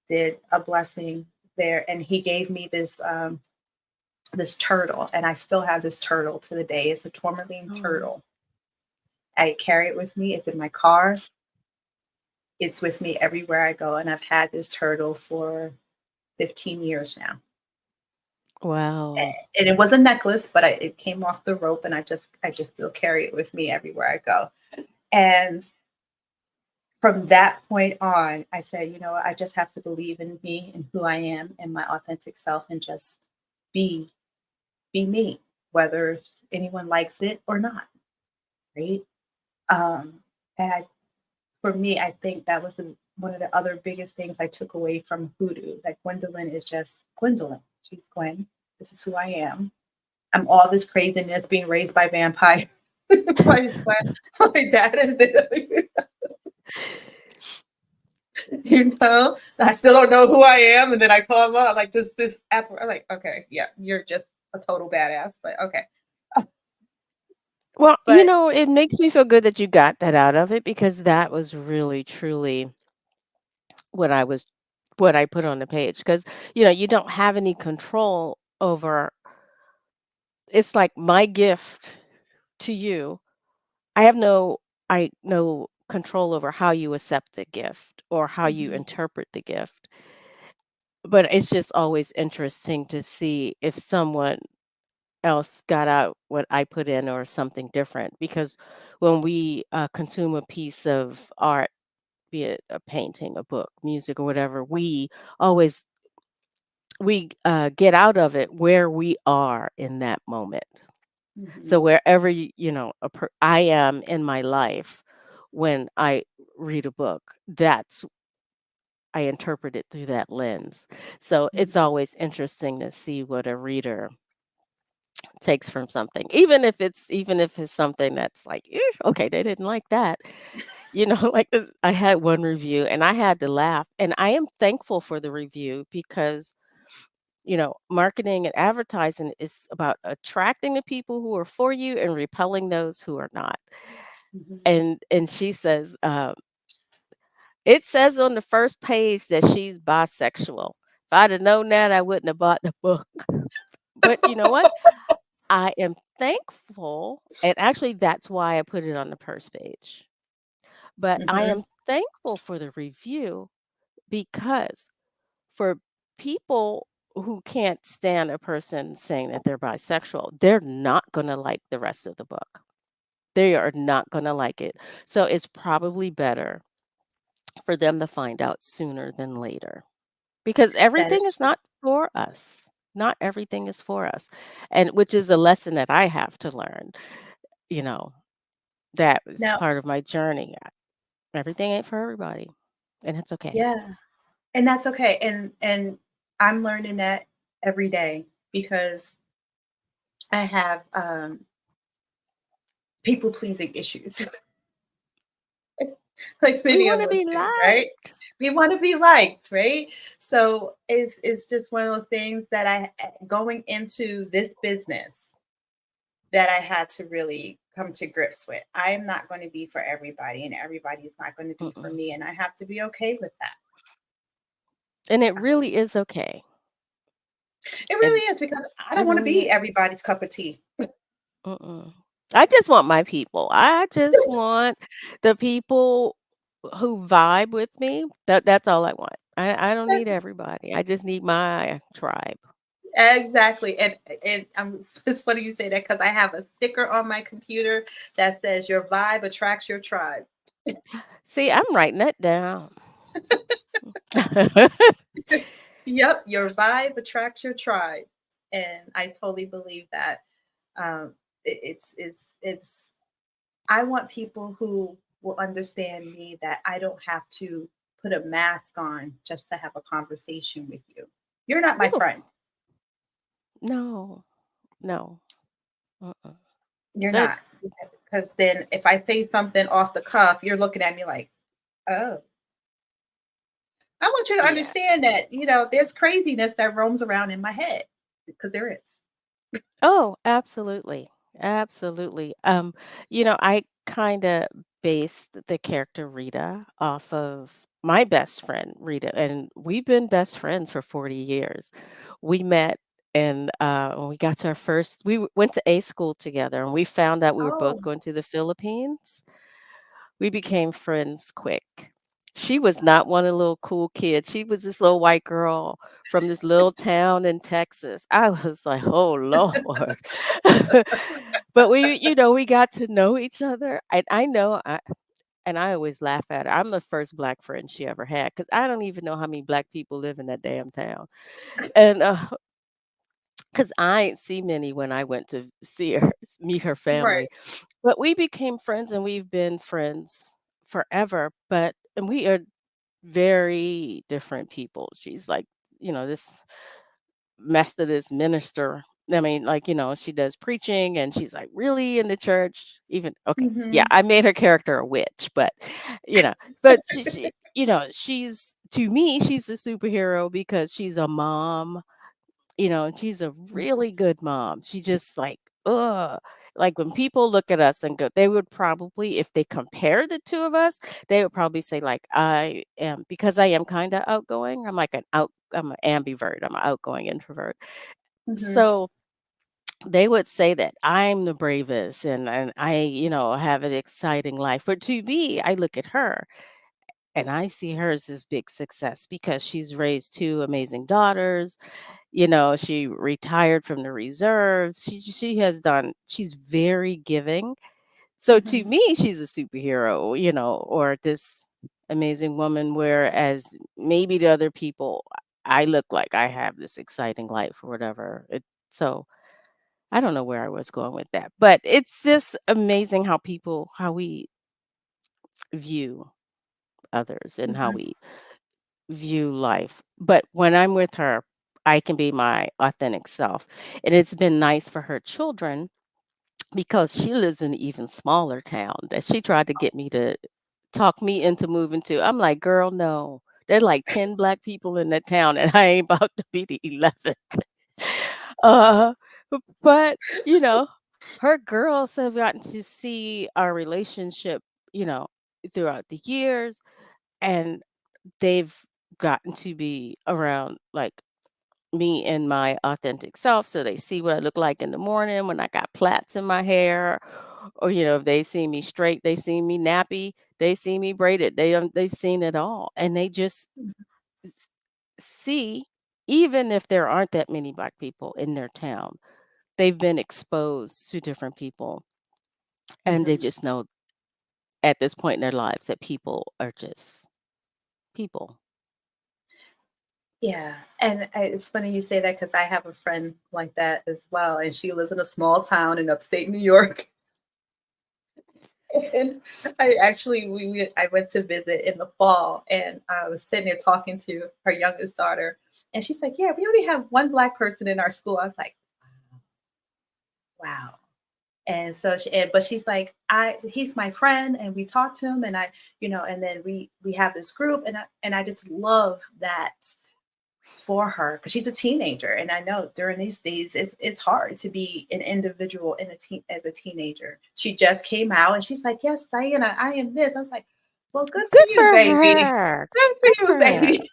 did a blessing there, and he gave me this turtle, and I still have this turtle to the day. It's a tourmaline Oh, turtle. I carry it with me. It's in my car. It's with me everywhere I go, and I've had this turtle for 15 years now. wow. And it was a necklace, but it came off the rope, and I just still carry it with me everywhere I go. And from that point on, I said, I just have to believe in me and who I am and my authentic self, and just be be me, whether anyone likes it or not, right? Um, and for me, I think that was one of the other biggest things I took away from Hoodoo. That Gwendolyn is just Gwendolyn. She's Gwen. This is who I am. I'm all this craziness being raised by vampires. my dad is there. I still don't know who I am, and then I call him up like this app. I'm like, okay, yeah, you're just a total badass, but okay. Well, But it makes me feel good that you got that out of it because that was really truly what I was what I put on the page because you don't have any control over it's like my gift to you. I have no control over how you accept the gift or how you mhm, interpret the gift. But it's just always interesting to see if someone else got out what I put in or something different because when we consume a piece of art, be it a painting, a book, music, or whatever, always we get out of it where we are in that moment. So mhm, wherever I am in my life when I read a book, that's I interpret it through that lens. So it's mhm, always interesting to see what a reader takes from something, even if it's something that's like, okay, they didn't like that. Like I had one review and I had to laugh, and I am thankful for the review because marketing and advertising is about attracting the people who are for you and repelling those who are not. mhm. And she says, it says on the first page that she's bisexual. If I'd have known that, I wouldn't have bought the book. But you know what? I am thankful, and actually, that's why I put it on the first page. But I Mhm, am thankful for the review because for people who can't stand a person saying that they're bisexual, they're not going to like the rest of the book. They are not going to like it. So it's probably better for them to find out sooner than later because That everything is is true. not for us. Not everything is for us. And which is a lesson that I have to learn, you know, that was Now, part of my journey. Everything ain't for everybody, and it's okay. yeah, and that's okay. And I'm learning that every day because I have people pleasing issues, like We many want of to us be do, right? liked. We want to be liked, right? So it's just one of those things that going into this business that I had to really come to grips with. I am not going to be for everybody, and everybody's not going to be for Mm-mm. me, and I have to be okay with that. And it Um, really is okay. it And really is because I it don't want to really be is. everybody's cup of tea. Mm-mm. I just want my people. I just want the people who vibe with me. That's all I want. I don't need everybody. I just need my tribe. Exactly. And it's funny you say that because I have a sticker on my computer that says your vibe attracts your tribe. See, I'm writing that down. Yep, your vibe attracts your tribe. And I totally believe that. It's I want people who will understand me that I don't have to put a mask on just to have a conversation with you. You're not my Ooh, friend. no, no. Mm-mm. You're That not. Because then if I say something off the cuff, you're looking at me like, oh, I want you to yeah. understand that, there's craziness that roams around in my head because there is. Oh, absolutely. Absolutely. I kind of based the character Rita off of my best friend, Rita, and we've been best friends for 40 years. We met and when we got to our first, went to A school together and we found out we were both Oh, going to the Philippines. We became friends quick. She was not one of the little cool kids. She was this little white girl from this little town in Texas. I was like, "Oh, Lord." But we got to know each other. And I always laugh at her. I'm the first black friend she ever had because I don't even know how many black people live in that damn town. And, 'cause I ain't see many when I went to see her, meet her right. family. But we became friends and we've been friends forever, and we are very different people. She's like, this Methodist minister. I mean, like, she does preaching and she's like really in the church. Even okay, yeah, Hmm. I made her character a witch, you know, but she's to me, she's a superhero because she's a mom, and she's a really good mom. She just like when people look at us and go, they would probably, if they compare the two of us, they would probably say like I am because I am kind of outgoing. I'm an ambivert. I'm an outgoing introvert. Hmm. So they would say that I'm the bravest and I, have an exciting life. But to me, I look at her and I see her as this big success because she's raised two amazing daughters. She retired from the reserves. She's very giving. So to Hmm. me, she's a superhero, or this amazing woman, whereas maybe to other people, I look like I have this exciting life or whatever. So I don't know where I was going with that, but it's just amazing how we view others and how Hmm. we view life. But when I'm with her, I can be my authentic self. And it's been nice for her children because she lives in an even smaller town that she tried to get me to talk me into moving to. I'm like, girl, no. There's like 10 black people in that town, and I ain't about to be the 11th. Uh, but, you know, her girls have gotten to see our relationship, you know, throughout the years, and they've gotten to be around like me and my authentic self. So they see what I look like in the morning when I got plaits in my hair, or if they see me straight, they see me nappy, they see me braided. They've seen it all, and they just s- see, even if there aren't that many black people in their town, they've been exposed to different people And they Mhm. just know at this point in their lives that people are just people. Yeah, and it's funny you say that because I have a friend like that as well, and she lives in a small town in upstate New York. And I actually I went to visit in the fall, and I was sitting there talking to her youngest daughter, and she's like, "Yeah, we only have one Black person in our school." I was like, "Wow." And so but she's like, he's my friend, and we talk to him, and and then we have this group, and I just love that for her because she's a teenager, and I know during these days it's hard to be an individual in a teen as a teenager. She just came out, and she's like, "Yes, Diana, I am this." I was like, "Well, good for Good you, for baby. her. Good for Good you, for her. baby."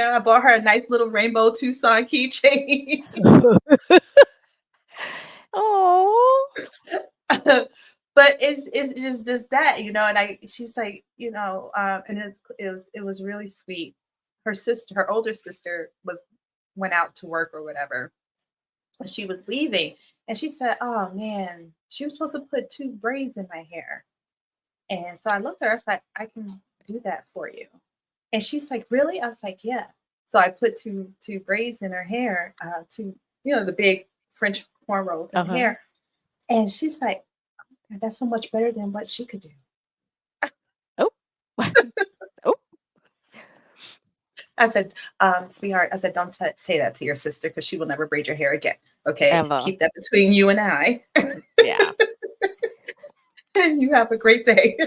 I bought her a nice little rainbow Tucson keychain. Oh. But it's just that, and she's like, and it was really sweet. Her older sister went out to work or whatever, and she was leaving, and she said, "Oh man, she was supposed to put two braids in my hair." And so I looked at her, I was like, "I can do that for you." And she's like, "Really?" I was like, "Yeah." So I put two braids in her hair, two, the big French cornrows in her Uh-huh. hair. And she's like, "That's so much better than what she could do." Oh. Oh, I said, "Sweetheart," I said, "don't say that to your sister because she will never braid your hair again. Okay, ever. keep that between you and I, Yeah. and you have a great day."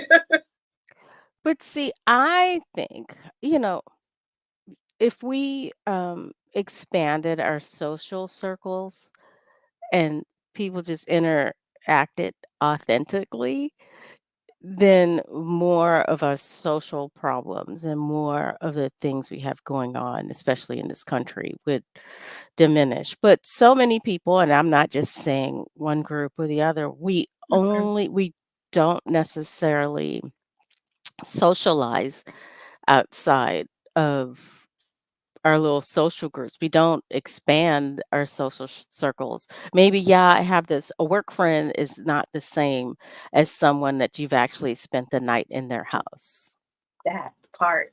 But see, I think, if we expanded our social circles and people just interacted authentically, then more of our social problems and more of the things we have going on, especially in this country, would diminish. But so many people, and I'm not just saying one group or the other, Mhm, we don't necessarily socialize outside of our little social groups. We don't expand our social circles. Maybe, yeah, I have this a work friend is not the same as someone that you've actually spent the night in their house. that part,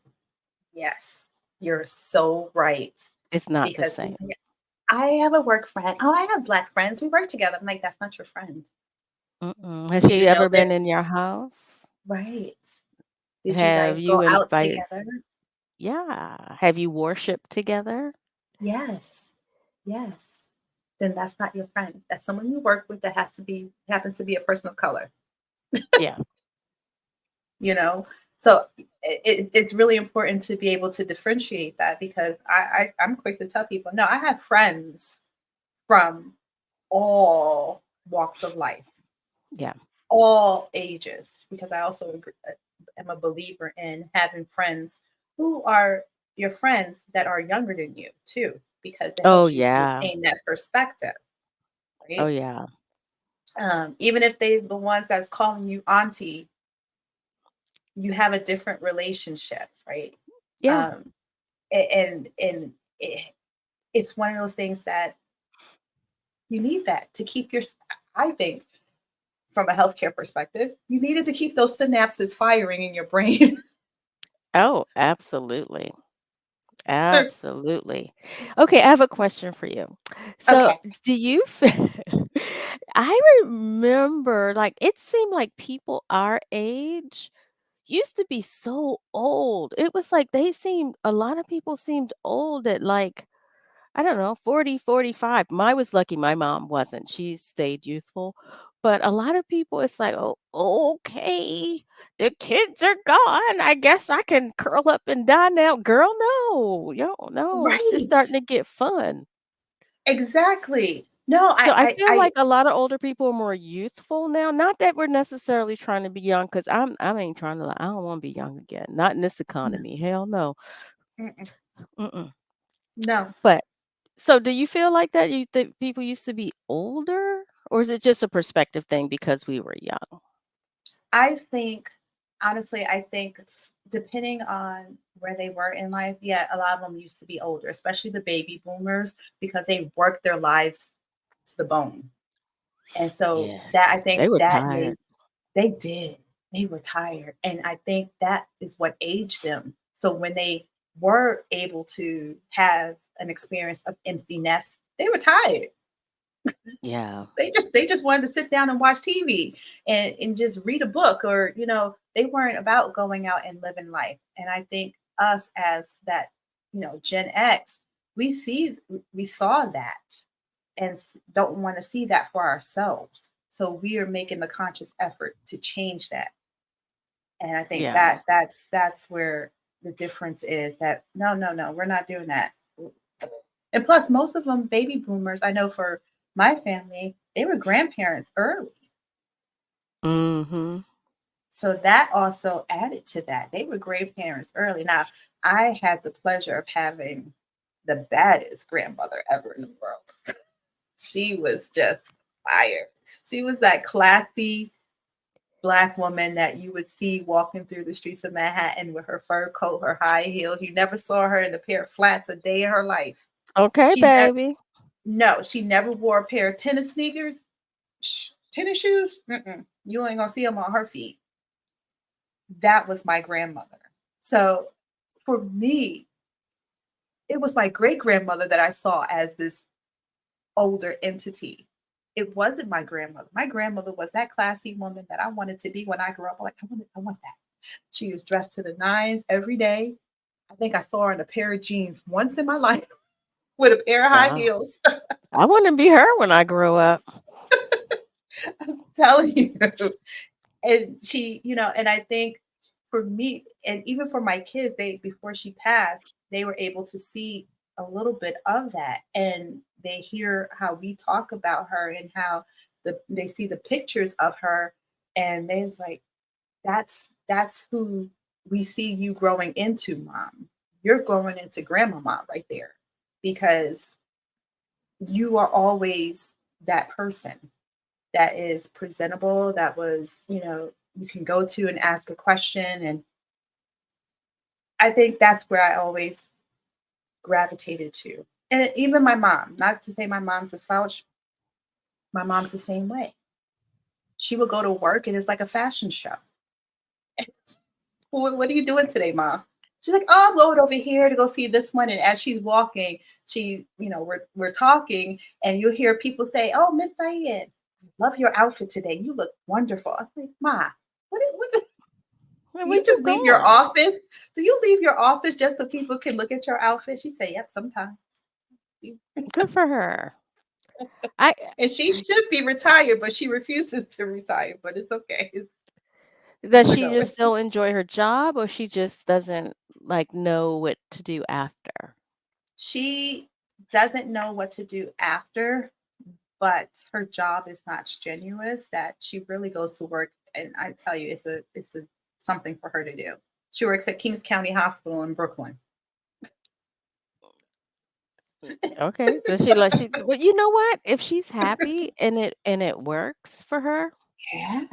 yes, you're so right, It's not the because same. I have a work friend. "Oh, I have Black friends, we work together." I'm like, "That's not your friend. Mm-mm. Has Do she you know ever that?" been in your house? Right. Did you Have guys go you out invited together? Yeah. Have you worshiped together? Yes. Yes. Then that's not your friend. That's someone you work with that happens to be a person of color, Yeah. you know? So it's really important to be able to differentiate that because I'm quick to tell people, no, I have friends from all walks of life, Yeah. all ages, because I also am a believer in having friends who are your friends that are younger than you too, because it Oh, helps you yeah. retain that perspective, Oh, right? yeah. Even if they the ones that's calling you auntie, you have a different relationship, right? Yeah. Um, and it's one of those things that you need that to keep your. I think from a healthcare perspective, you needed to keep those synapses firing in your brain. Oh, absolutely. Absolutely. Okay, I have a question for you. So, Okay. do you I remember, like, it seemed like people our age used to be so old. It was like a lot of people seemed old at, like, I don't know, 40, 45. I was lucky my mom wasn't. She stayed youthful. But a lot of people, it's like, oh, okay, the kids are gone. I guess I can curl up and die now. Girl, no, yo, no, it's just Right. starting to get fun. Exactly. No, So I feel I like a lot of older people are more youthful now. Not that we're necessarily trying to be young, because I ain't trying to. I don't want to be young again. Not in this no, economy. Hell no. mm-mm, Mm-mm. no. But so do you feel like that? You think people used to be older? Or is it just a perspective thing because we were young? I think, honestly, I think depending on where they were in life, yeah, a lot of them used to be older, especially the baby boomers, because they worked their lives to the bone. And so that, Yes. I think They were that tired. made, they did. They were tired. And I think that is what aged them. So when they were able to have an experience of empty nest, they were tired. Yeah. They just wanted to sit down and watch TV and just read a book, or they weren't about going out and living life. And I think us as that, Gen X, we saw that and don't want to see that for ourselves. So we are making the conscious effort to change that. And I think Yeah. that's where the difference is, that no, no, no, we're not doing that. And plus, most of them baby boomers, I know for my family, they were grandparents early. Mhm. So that also added to that. They were grandparents early. Now, I had the pleasure of having the baddest grandmother ever in the world. She was just fire. She was that classy Black woman that you would see walking through the streets of Manhattan with her fur coat, her high heels. You never saw her in a pair of flats a day in her life. Okay, She never, baby. no, she never wore a pair of tennis sneakers. Tennis shoes. You ain't gonna see them on her feet. That was my grandmother. So for me, it was my great grandmother that I saw as this older entity. It wasn't my grandmother. My grandmother was that classy woman that I wanted to be when I grew up. Like, I want that. She was dressed to the nines every day. I think I saw her in a pair of jeans once in my life with a pair of high Wow. heels. I wanna be her when I grow up. I'm telling you. And she, and I think for me, and even for my kids, they, before she passed, they were able to see a little bit of that, and they hear how we talk about her and how they see the pictures of her, and they was like, that's who we see you growing into, mom. You're growing into grandmama right there, because you are always that person that is presentable, that was, you can go to and ask a question. And I think that's where I always gravitated to. And even my mom, not to say my mom's a slouch, my mom's the same way. She would go to work and it's like a fashion show. What are you doing today, mom? She's like, oh, I'm going over here to go see this one. And as she's walking, we're talking, and you'll hear people say, oh, Miss Diane, love your outfit today. You look wonderful. I'm like, Ma, what do Where you you just leave your going? office? Do you leave your office just so people can look at your outfit? She said, yep, sometimes. Good for her. I And she should be retired, but she refuses to retire. But it's okay. Does We're she going. just still enjoy her job, or she just doesn't, like, know what to do after? She doesn't know what to do after, but her job is not strenuous. That she really goes to work, and I tell you, it's a something for her to do. She works at Kings County Hospital in Brooklyn. Okay, so she like she but you know what? If she's happy and it works for her, Yeah.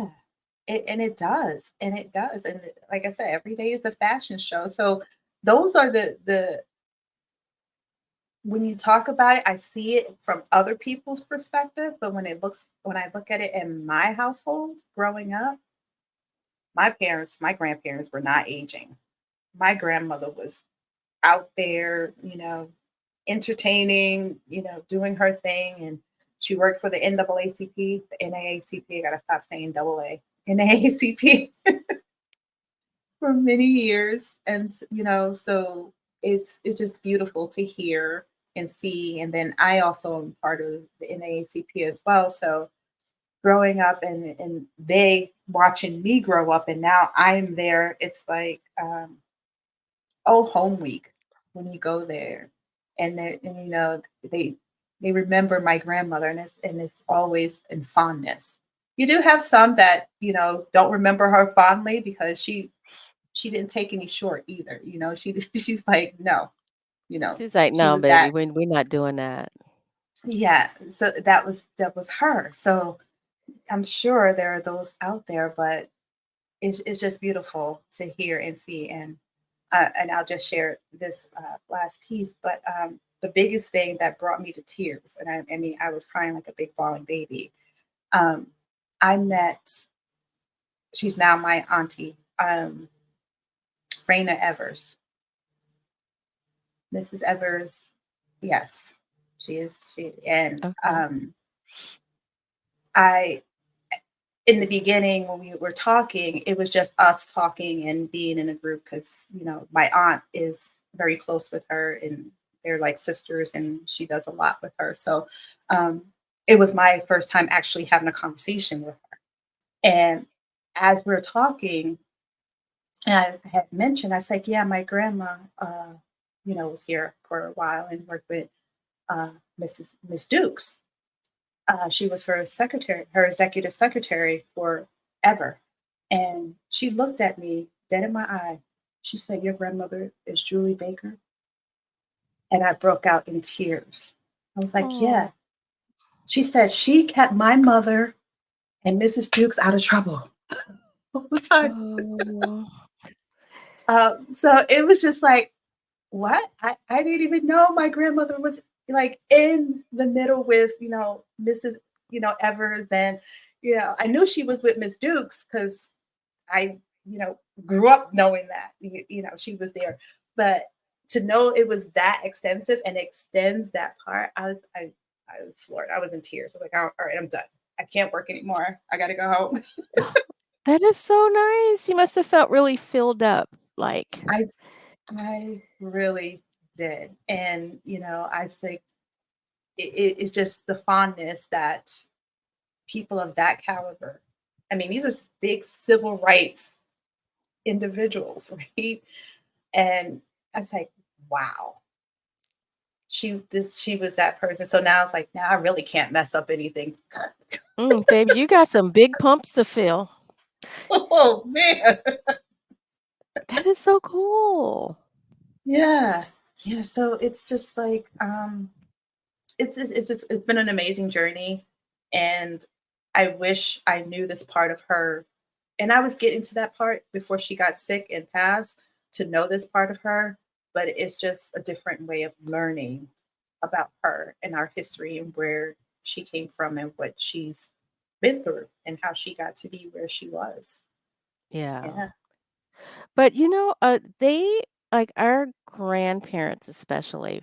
And it does, and it does, and like I said, every day is a fashion show. So those are the when you talk about it, I see it from other people's perspective, but when I look at it in my household growing up, my grandparents were not aging. My grandmother was out there, entertaining, doing her thing, and she worked for the NAACP, the NAACP. I gotta stop saying double A. NAACP for many years, and so it's just beautiful to hear and see. And then I also am part of the NAACP as well, so growing up and they watching me grow up, and now I'm there. It's like home week when you go there, and they remember my grandmother, and it's always in fondness. You do have some that don't remember her fondly, because she didn't take any short either. She's like, no, she's like, she "No, was baby, that. we're not doing that." Yeah, so that was her. So I'm sure there are those out there, but it's just beautiful to hear and see. And I'll just share this last piece. But the biggest thing that brought me to tears, and I mean, I was crying like a big bawling baby, Um, I met, she's now my auntie, Raina Evers, Mrs. Evers. Yes, she is. And Okay. I, in the beginning when we were talking, it was just us talking and being in a group because my aunt is very close with her and they're like sisters and she does a lot with her. So um, it was my first time actually having a conversation with her. And as we're talking, and I had mentioned, I said, yeah, my grandma, was here for a while and worked with uh, Miss Dukes. She was her secretary, her executive secretary forever. And she looked at me dead in my eye. She said, your grandmother is Julie Baker? And I broke out in tears. I was like, Oh. yeah. She said she kept my mother and Mrs. Dukes out of trouble all the time. Oh. So it was just like, what? I didn't even know my grandmother was like in the middle with, Mrs. Evers. And, I knew she was with Miss Dukes because I, grew up knowing that, she was there. But to know it was that extensive and extends that part, I was floored. I was in tears. I was like, oh, all right, I'm done. I can't work anymore. I got to go home. That is so nice. You must have felt really filled up, like. I I really did. And, I think it's just the fondness that people of that caliber, I mean, these are big civil rights individuals, right? And I was like, wow, she was that person. So now it's like, now I really can't mess up anything. Baby, you got some big pumps to fill. Oh man. That is so cool. Yeah. Yeah. So it's just like it's been an amazing journey, and I wish I knew this part of her. And I was getting to that part before she got sick and passed, to know this part of her, but it's just a different way of learning about her and our history and where she came from and what she's been through and how she got to be where she was. Yeah. Yeah. But, they like, our grandparents especially,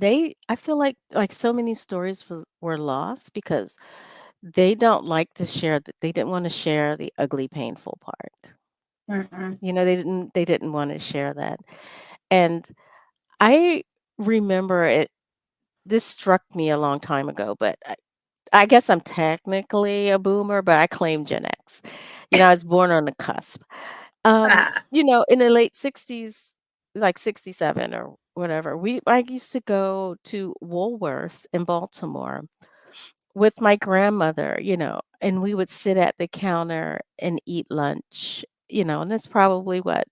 I feel like so many stories were lost because they don't like to share they didn't wanna share the ugly, painful part. Mm-mm. They didn't wanna share that. And I remember this struck me a long time ago, but I guess I'm technically a boomer, but I claim Gen X. I was born on the cusp. Ah, In the late '60s, like '67 or whatever, I used to go to Woolworths in Baltimore with my grandmother, and we would sit at the counter and eat lunch, and that's probably what,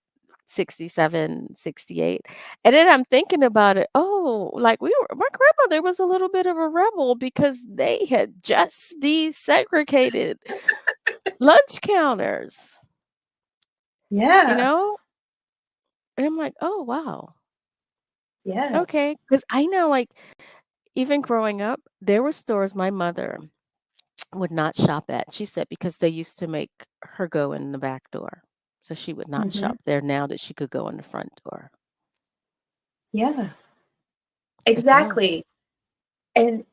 67, 68. And then I'm thinking about it, oh, like my grandmother was a little bit of a rebel because they had just desegregated lunch counters, you yeah. know? And I'm like, oh, wow. Yes. Okay. Because I know, like, even growing up, there were stores my mother would not shop at. She said because they used to make her go in the back door. So she would not Hmm. shop there now that she could go in the front door. Yeah. It's like, oh, Exactly. And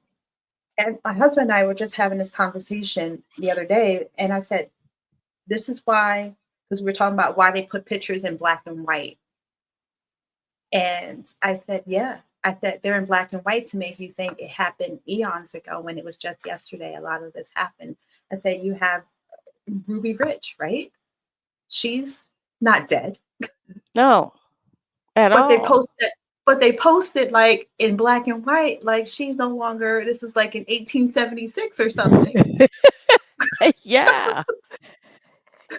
my husband and I were just having this conversation the other day, and I said, "This is why," because we were talking about why they put pictures in black and white. And I said, "Yeah." I said, "They're in black and white to make you think it happened eons ago when it was just yesterday. A lot of this happened." I said, "You have Ruby Rich, right? She's not dead, no, at but they all. posted." But they posted like in black and white, like she's no longer. This is like in 1876 or something. Yeah.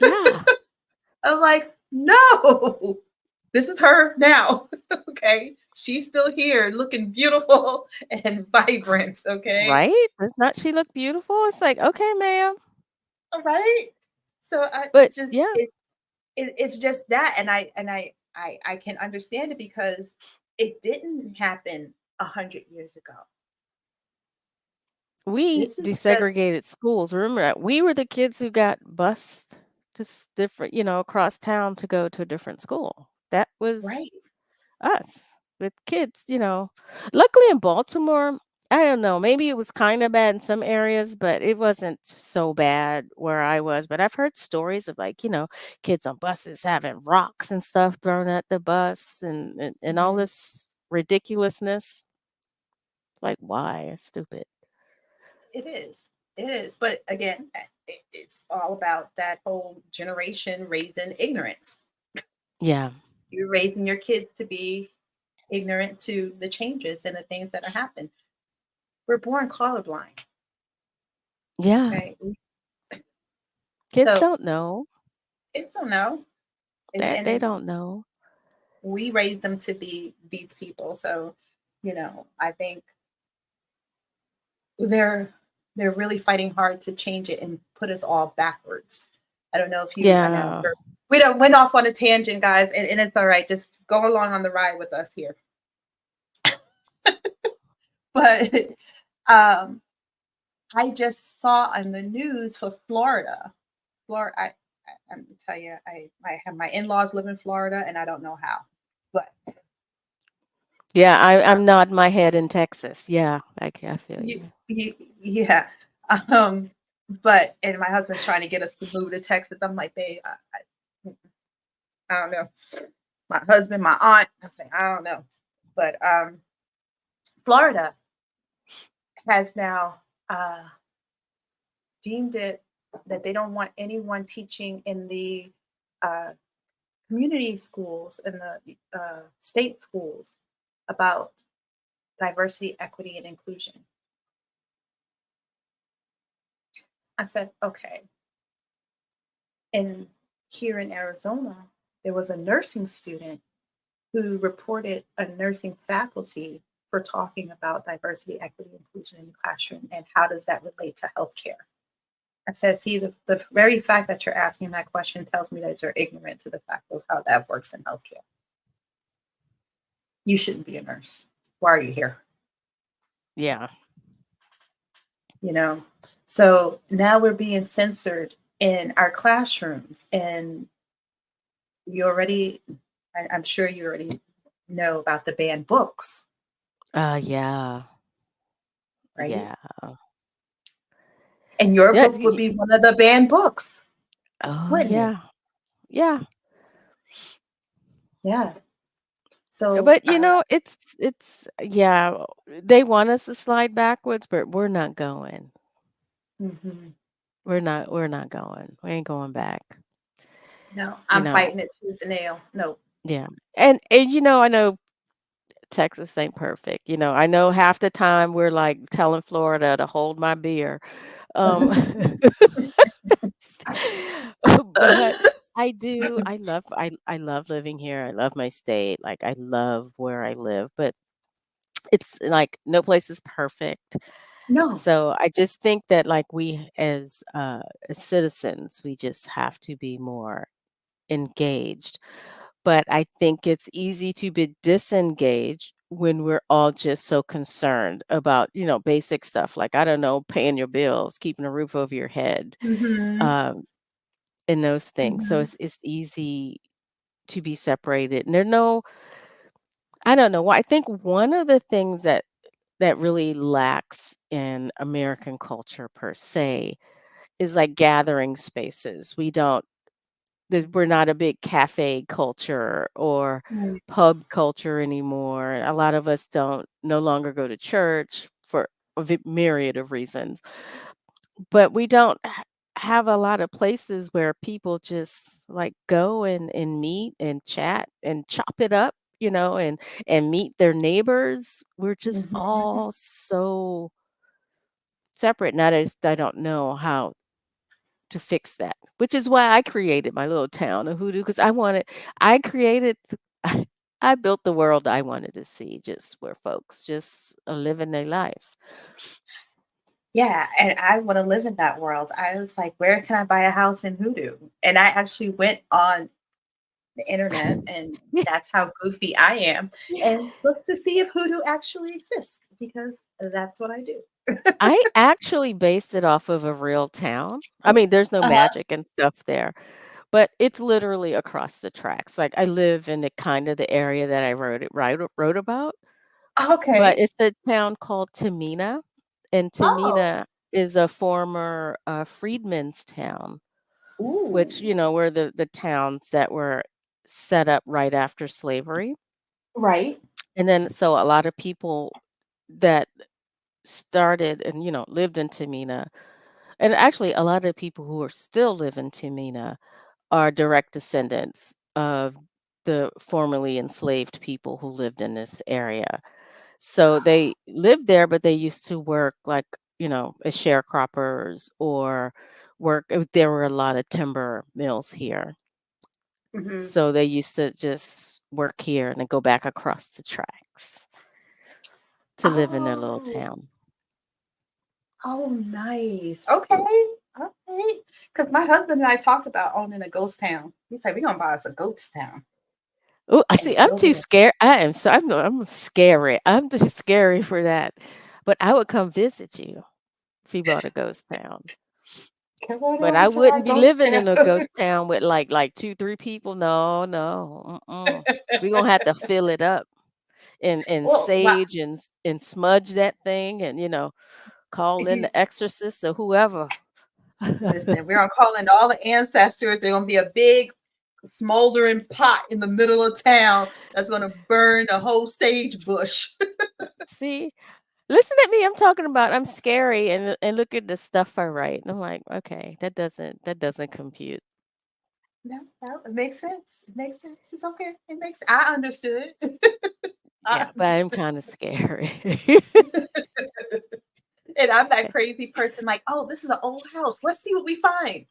Yeah. I'm like, no, this is her now. Okay. She's still here looking beautiful and vibrant. Okay. Right? Does not she look beautiful? It's like, okay, ma'am. All right. So But yeah, it's just that. And I can understand it because it didn't happen 100 years ago. We This is just desegregated schools. Remember that? We were the kids who got bused just different, across town to go to a different school. That was right. us with kids, Luckily in Baltimore, I don't know, maybe it was kind of bad in some areas, but it wasn't so bad where I was. But I've heard stories of like, kids on buses having rocks and stuff thrown at the bus and all Mhm. this ridiculousness. Like, why? It's stupid. It is. It is. But again, it's all about that whole generation raising ignorance. Yeah. You're raising your kids to be ignorant to the changes and the things that are happening. We're born colorblind. Yeah. Okay. Kids So don't know. it's a no. They And don't know. we raised them to be these people. So, I think they're they're really fighting hard to change it and put us all backwards. I don't know if you I know Yeah. we don't went off on a tangent, guys, and it's all right. Just go along on the ride with us here. But um I just saw on the news for Florida. Florida I'm gonna tell you, I have my in-laws live in Florida and I don't know how. But Yeah, uh, I'm nodding my head in Texas. Yeah, I feel you, you. yeah. Um, but and my husband's trying to get us to move to Texas. I'm like, babe, I don't know. My husband, my aunt, I say, I don't know. But Florida has now deemed it that they don't want anyone teaching in the uh, community schools and the state schools about diversity, equity, and inclusion. I said, okay. And here in Arizona, there was a nursing student who reported a nursing faculty for talking about diversity, equity, inclusion in the classroom and how does that relate to healthcare. I said, see, the very fact that you're asking that question tells me that you're ignorant to the fact of how that works in healthcare. You shouldn't be a nurse. Why are you here? Yeah. You know? So now we're being censored in our classrooms. And you already, I'm sure you already know about the banned books, Yeah. right? Yeah. And your Yeah. book would be one of the banned books, Oh, wouldn't it? yeah. Yeah. Yeah. So, But it's yeah, they want us to slide backwards, but we're not going. mhm. We're not going. We ain't going back. No, You I'm know. fighting it tooth and nail. No. Yeah. And I know Texas ain't perfect. I know half the time we're like telling Florida to hold my beer. Um but I love living here. I love my state. Like I love where I live, but it's like no place is perfect. No. So I just think that like we as citizens, we just have to be more engaged. But I think it's easy to be disengaged when we're all just so concerned about, basic stuff like, I don't know, paying your bills, keeping a roof over your head, Mhm. um, and those things. So Mhm. it's easy to be separated. And I don't know. Well, I think one of the things that really lacks in American culture per se is like gathering spaces. We're not a big cafe culture or Mm. pub culture anymore. A lot of us don't no longer go to church for a myriad of reasons, but we don't have a lot of places where people just like go and meet and chat and chop it up, and meet their neighbors. We're just Mhm. all so separate. And I don't know how to fix that, which is why I created my little town of Hoodoo because I created, I built the world I wanted to see, just where folks just are living their life. Yeah, and I want to live in that world. I was like, where can I buy a house in Hoodoo? And I actually went on the internet, and that's how goofy I am, and look to see if hoodoo actually exists because that's what I do. I actually based it off of a real town. I mean, there's no Uh-huh. magic and stuff there, but it's literally across the tracks. Like I live in the kind of the area that I wrote about, but Okay. it's a town called Tamina, and Oh. Tamina is a former freedmen's town, which Ooh. were the towns that were set up right after slavery, Right. and then so a lot of people that started and lived in Tamina. And actually, a lot of people who are still live in Tamina are direct descendants of the formerly enslaved people who lived in this area. So they lived there, but they used to work like, as sharecroppers or there were a lot of timber mills here. Mhm. So they used to just work here and then go back across the tracks to live in their little Oh. town. Oh, nice. Okay. All right. Because my husband and I talked about owning a ghost town. He said, we're going to buy us a ghost town Oh, I and see. I'm build too it. scared. I'm scary. I'm too scary for that. But I would come visit you if you bought a ghost town. Come on But over I to our wouldn't be ghost living town. in a ghost town with like 2, 3 people. No, no. Mm-mm. We're gonna have to fill it up and Well, wow. sage and smudge that thing and call in the exorcist or whoever. Listen, we're going to call in all the ancestors. There's going to be a big smoldering pot in the middle of town that's going to burn a whole sage bush. See, listen at me. I'm talking about I'm scary and look at the stuff I write. And I'm like, okay, that doesn't compute. No, no, it makes sense. It makes sense. It's okay. It makes I understood. I Yeah, but I'm understood. kind of scary. And I'm that crazy person, like, oh, this is an old house. Let's see what we find.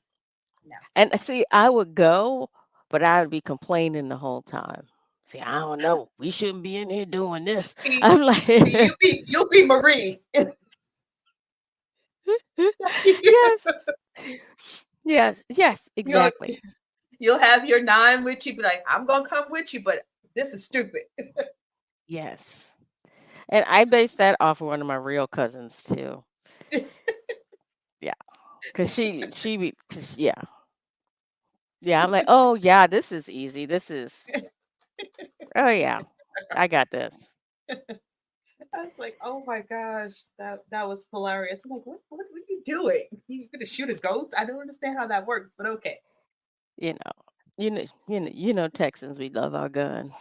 No. And see, I would go, but I would be complaining the whole time. See, I don't know. We shouldn't be in here doing this. See, I'm see, like, you'll be Marie. yes, yes, yes, you'll exactly. you'll have your nine with you, be like, I'm gonna come with you, but this is stupid. Yes. And I based that off of one of my real cousins too. Yeah. Cause yeah. Yeah. I'm like, oh, yeah, this is easy. Oh, yeah, I got this. I was like, oh my gosh, that was hilarious. I'm like, what are you doing? You gonna shoot a ghost? I don't understand how that works, but okay. You know, Texans, we love our guns.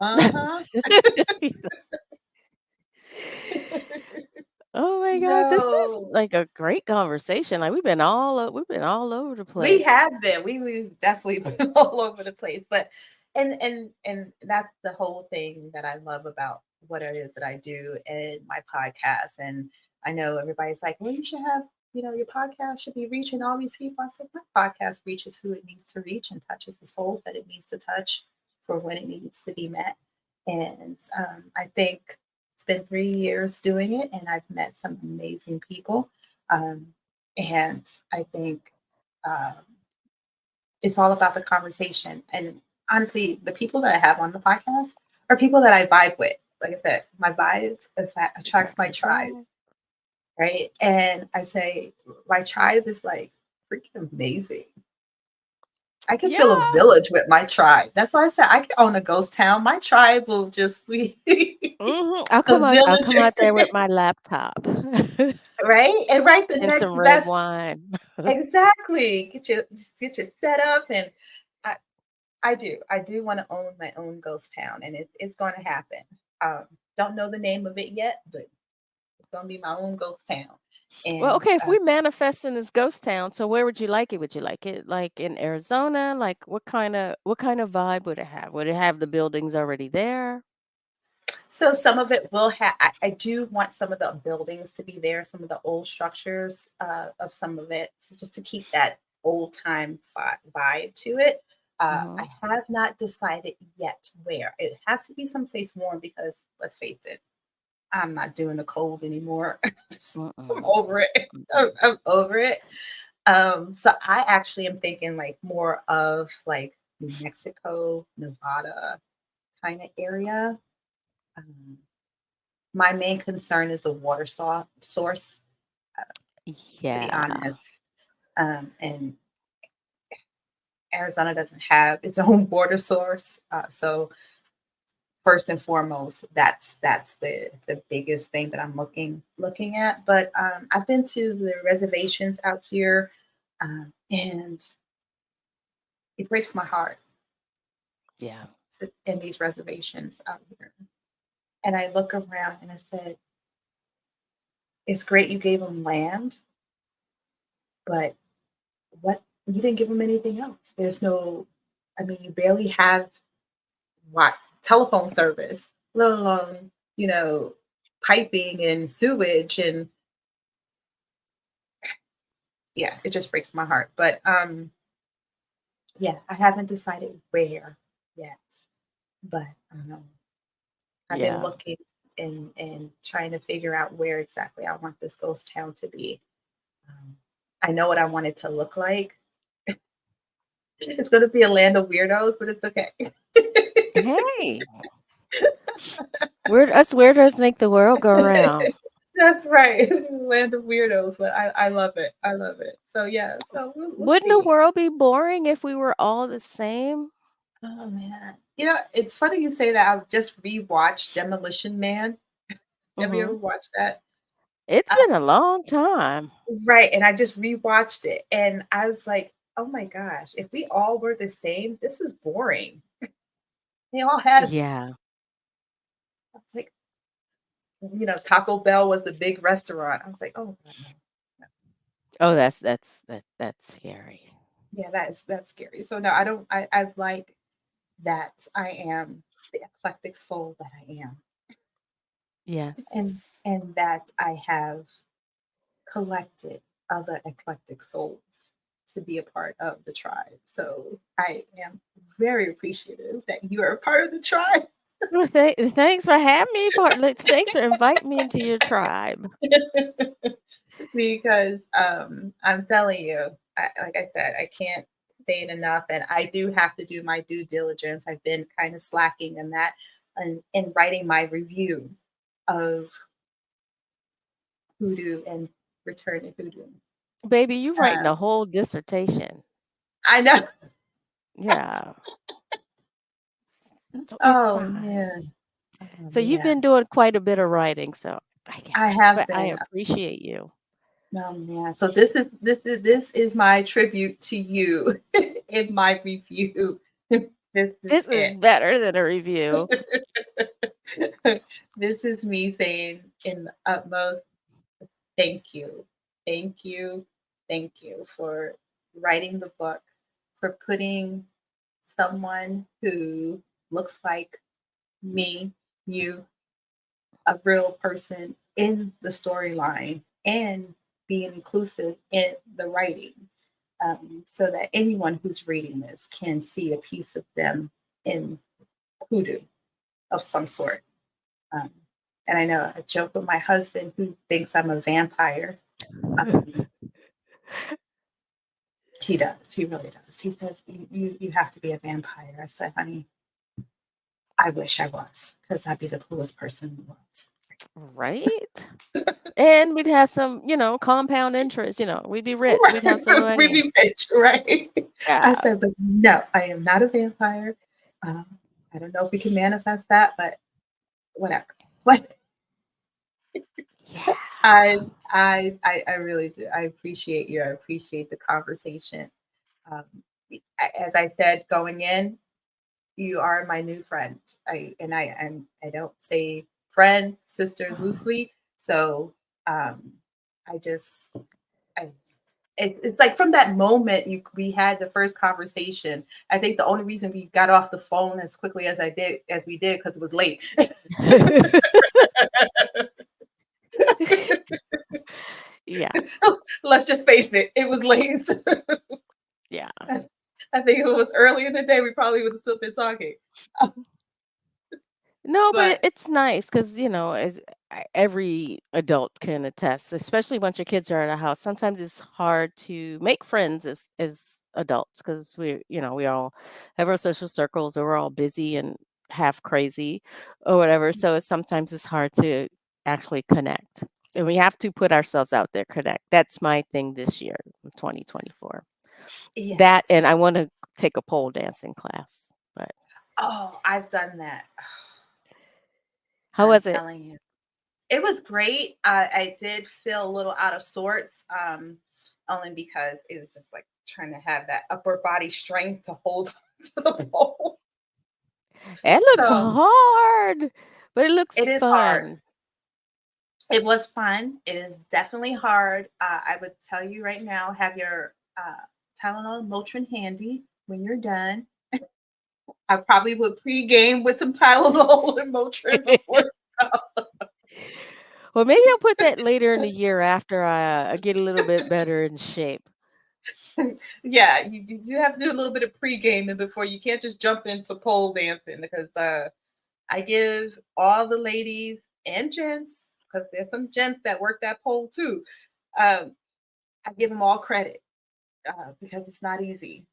Uh-huh. Oh my god, this is No. like a great conversation. Like we've been all over the We place. have been. We've definitely been all over the place. But and that's the whole thing that I love about what it is that I do in my podcast. And I know everybody's like, well, you should have, your podcast should be reaching all these people. I said, my podcast reaches who it needs to reach and touches the souls that it needs to touch for when it needs to be met. And I think it's been 3 years doing it, and I've met some amazing people. Um, and I think um, it's all about the conversation. And honestly, the people that I have on the podcast are people that I vibe with. Like I said, my vibe attracts Attracts my a tribe, tribe. right? And I say my tribe is like freaking amazing. I can feel a Yeah. village with my tribe. That's why I said I can own a ghost town. My tribe will just be I'll a come out. I'll come villager, out there with my laptop right? And right the and some next red best wine. exactly. Get your set up and I, I do. I do want to own my own ghost town, and it's going to happen. Don't know the name of it yet, but it's going to be my own ghost town. Well, And okay, if we manifest in this ghost town, so where would you like it? Would you like it like in Arizona? Like what kind of vibe would it have? Would it have the buildings already there? so some of it will have. I do want some of the buildings to be there, some of the old structures of some of it, just to keep that old time vibe to it. Mhm. I have not decided yet where. It has to be someplace warm because let's face it, I'm not doing the cold anymore. I'm Mm-mm. over it. I'm, Mm-mm. I'm over it. So I actually am thinking like more of like New Mexico, Nevada kind of area. Um, my main concern is the water source, uh, to be Yeah. honest. And Arizona doesn't have its own water source. So first and foremost, that's the biggest thing that I'm looking at. But I've been to the reservations out here, and it breaks my heart Yeah. in these reservations out here. And I look around and I said, "It's great you gave them land, but what you didn't give them anything else. There's no, I mean, you barely have what telephone service, let alone piping and sewage and yeah, it just breaks my heart. But yeah, I haven't decided where yet, but I've been Yeah. looking and trying to figure out where exactly I want this ghost town to be. Um, I know what I want it to look like. It's going to be a land of weirdos, but it's okay. Hey, us weirdos make the world go round. That's right. Land of weirdos, but I love it. I love it. So yeah, so we'll Wouldn't the see. world be boring if we were all the same? Oh man. It's funny you say that. I just rewatched Demolition Man. Have you ever Mhm. watched that? It's Uh, been a long time. right. And I just rewatched it and I was like, oh my gosh, if we all were the same, this is boring. They all had, Yeah. I was like, Taco Bell was the big restaurant. I was like, oh God, no. No. Oh, that's scary. Yeah, that's scary. So no, I don't I like that I am the eclectic soul that I am. And Yes. and that I have collected other eclectic souls to be a part of the tribe. So I am very appreciative that you are a part of the tribe. Well, thanks for having me part. Thanks for inviting me into your tribe. Because I'm telling you, like I said, I can't say it enough, and I do have to do my due diligence. I've been kind of slacking in that, and in writing my review of Hoodoo and Return to Hoodoo. Baby, you writing a Um, whole dissertation. I know. Yeah. So it's Oh fine. man. Oh So you've been man. doing quite a bit of writing, so I have but I been. appreciate you. Oh man. So this is my tribute to you in my review. This is This is it. better than a review. This is me saying in the utmost thank you. Thank you. Thank you for writing the book, for putting someone who looks like me, you, a real person in the storyline and being inclusive in the writing, so that anyone who's reading this can see a piece of them in hoodoo of some sort. Um, and I know I joke with my husband who thinks I'm a vampire. Um, he does. He really does. He says, you have to be a vampire. I said, honey, I wish I was because I'd be the coolest person in the world. Right? And we'd have some, compound interest, we'd be rich. We'd have some Right. We money. be rich, right? I Yeah. said, but no, I am not a vampire. Um, I don't know if we can manifest that, but whatever. What Yeah. I really do. I appreciate you. I appreciate the conversation. Um, as I said going in, you are my new friend. I don't say friend, sister loosely. So I just I it's like from that moment we had the first conversation. I think the only reason we got off the phone as quickly as we did because it was late. Yeah. Let's just face it, it was late. Yeah. I think if it was early in the day, we probably would have still been talking. No, but But it's nice because, as every adult can attest, especially once your kids are at a house, sometimes it's hard to make friends as adults because we all have our social circles or we're all busy and half crazy or whatever. So sometimes it's hard to actually connect. And we have to put ourselves out there, connect. That's my thing this year, 2024. That Yes. and I want to take a pole dancing class. But Oh, I've done that. how I'm was it? telling you. It was great. I did feel a little out of sorts, only because it was just like trying to have that upper body strength to hold to the pole. It looks So hard, but it looks it is hard. fun. It was fun. It is definitely hard. I would tell you right now, have your Tylenol Motrin handy when you're done. I probably would pregame with some Tylenol and Motrin before. Well, maybe I'll put that later in the year after I get a little bit better in shape. Yeah, you do have to do a little bit of pre-gaming before you can't just jump into pole dancing because I give all the ladies and gents, because there's some gents that work that pole too. Um, I give them all credit because it's not easy.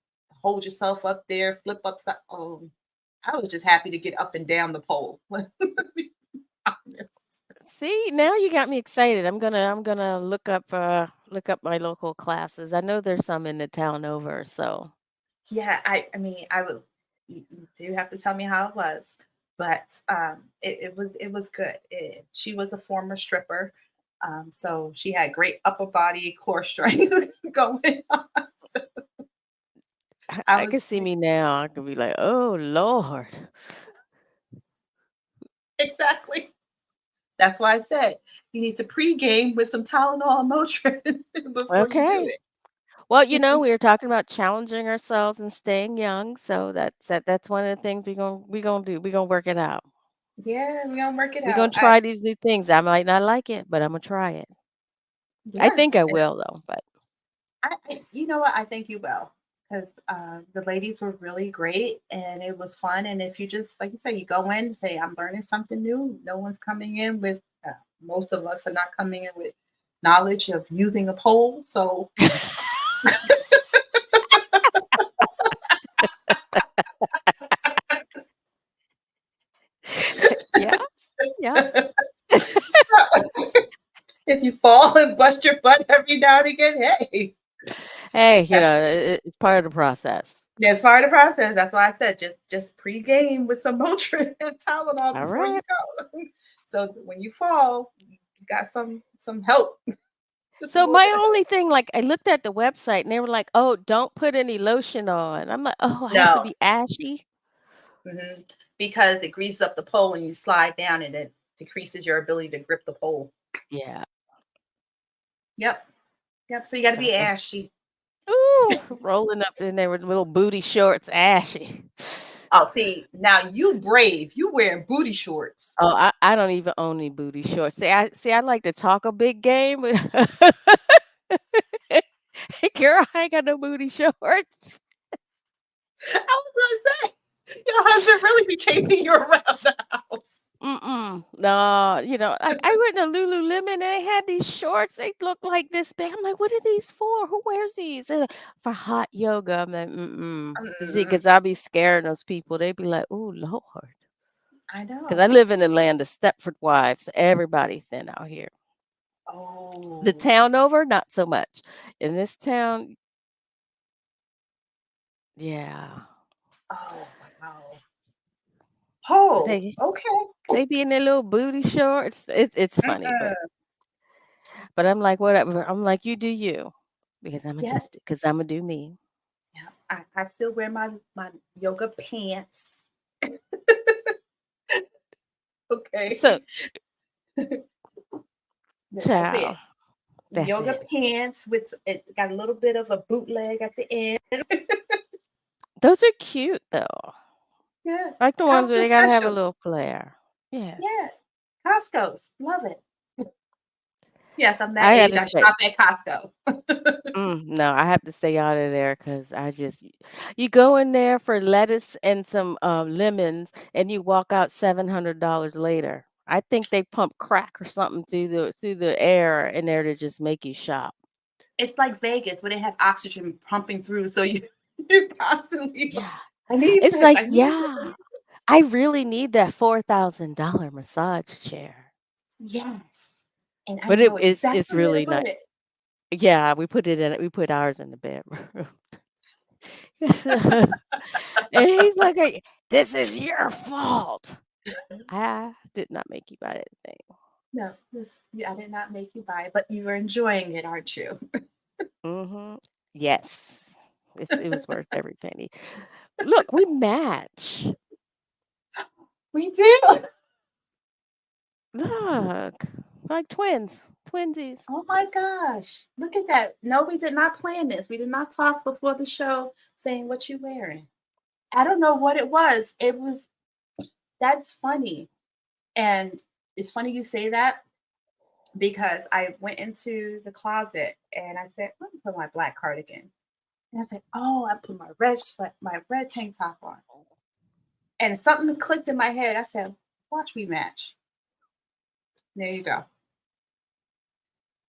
Hold yourself up there, flip upside. Oh, I was just happy to get up and down the pole. Be honest. See, now you got me excited. I'm gonna look up my local classes. I know there's some in the town over, so Yeah, I mean, I would. You do have to tell me how it was, but it was good. She was a former stripper, so she had great upper body core strength going on. So I I was can see me now. I can be like, "Oh Lord." exactly. That's why I said you need to pregame with some Tylenol and Motrin before you do Okay. it. Well, we were talking about challenging ourselves and staying young, so that's one of the things we gonna do. We're gonna work it out. Yeah, we're gonna work it We're gonna out. try these new things. I might not like it, but I'm gonna try it. I Yeah, think I will though, but you know what? I think you will, because the ladies were really great and it was fun. And if you just, like you say, you go in and say, I'm learning something new, no one's coming in with, most of us are not coming in with knowledge of using a pole. So, yeah, yeah. so if you fall and bust your butt every now and again, hey, Hey, that's it's part of the process. that's part of the process. That's why I said just pre-game with some Motrin and Tylenol All before you right. go. So when you fall, you got some help just a So little my bit. only thing, like, I looked at the website and they were like, "Oh, don't put any lotion on." I'm like, "Oh, I have to No, be ashy." mhm, because it greases up the pole when you slide down and it decreases your ability to grip the pole. Yeah. Yep, yep. So you got to So, be ashy. ooh, rolling up in there with little booty shorts, ashy. Oh, see, now you brave. You wearing booty shorts. Oh, I don't even own any booty shorts. See, I like to talk a big game, but girl, I ain't got no booty shorts. I was gonna say, your husband really be chasing you around the house. Mm-mm. No, like I went to Lululemon and they had these shorts. They look like this big. I'm like, what are these for? Who wears these? For hot yoga. I'm like, mm-mm. See, Mm, because I'll be scaring those people. They'd be like, oh, Lord. I Because I know. live in the land of Stepford wives. Everybody thin out here. The Oh, town over, not so much. In this town, yeah. oh, wow. Oh, They okay. they be in their little booty shorts. It's funny, but Mm-mm. I'm like, whatever. I'm like, you do you. Yeah, Because I'm gonna do me. yeah. I still wear my yoga pants. So, Okay. That's it. child, that's Yoga it. pants with it got a little bit of a bootleg at the end. Those are cute though. Yeah. I like the ones where Costco they gotta have a special. little flair. Yeah. Yes. Costco's. Love it. Yes, I'm that I have age. to I say, shop at Costco. no, I have to stay out of there because you go in there for lettuce and some lemons, and you walk out $700 later. I think they pump crack or something through the air in there to just make you shop. it's like Vegas where they have oxygen pumping through, so you constantly like, Yeah. I need It's this, like, I need this. yeah, I really need that $4,000 massage chair. Yes. And I But know it's exactly where to really put not. it. Yeah, we put ours in the bedroom. And he's like, "Hey, this is your fault. I did not make you buy that thing." No, I did not make you buy it, but you were enjoying it, aren't you? Mhm. Yes. It was worth every penny. Look, we match. We do. Look, like twins, twinsies. Oh my gosh. Look at that. No, we did not plan this. We did not talk before the show saying what you wearing. I don't know what it was. That's funny. And it's funny you say that because I went into the closet and I said, let me put my black cardigan. And I said, oh, I put my red tank top on. And something clicked in my head. I said, watch we match. There you go.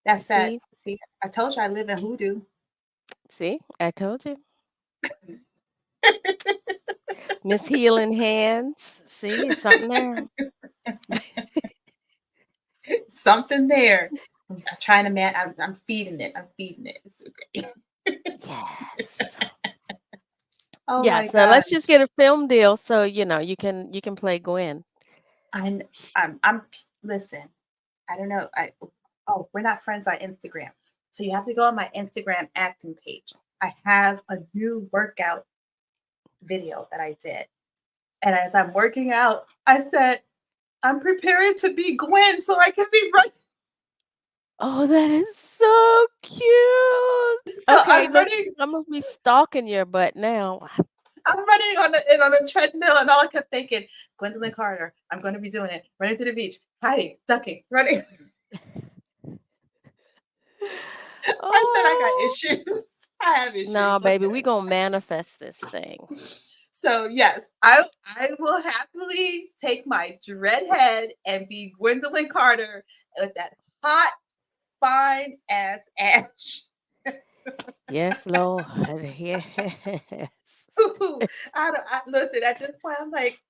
That's that. See, See, I told you I live in hoodoo. see, I told you. Miss Healing Hands. See, it's something there. Something there. I'm trying to man. I'm feeding it. I'm feeding it. It's okay. Yes. Oh my Yes. Now god. let's just get a film deal so you can play Gwen. I'm. I'm. Listen. I don't know. Oh, we're not friends on Instagram. So you have to go on my Instagram acting page. I have a new workout video that I did. And as I'm working out, I said, I'm preparing to be Gwen so I can be right. Oh, that is so cute. So Okay, look, I'm gonna be stalking your butt now. I'm running on the treadmill, and all I kept thinking, Gwendolyn Carter, I'm going to be doing it. Running to the beach, hiding, ducking, running. I said I got Oh issues. I have no, issues. baby, we Okay. gonna manifest this thing. So yes, I will happily take my dread head and be Gwendolyn Carter with that hot, fine ass ash. Yes, Lord. Yes. Listen. At this point, I'm like,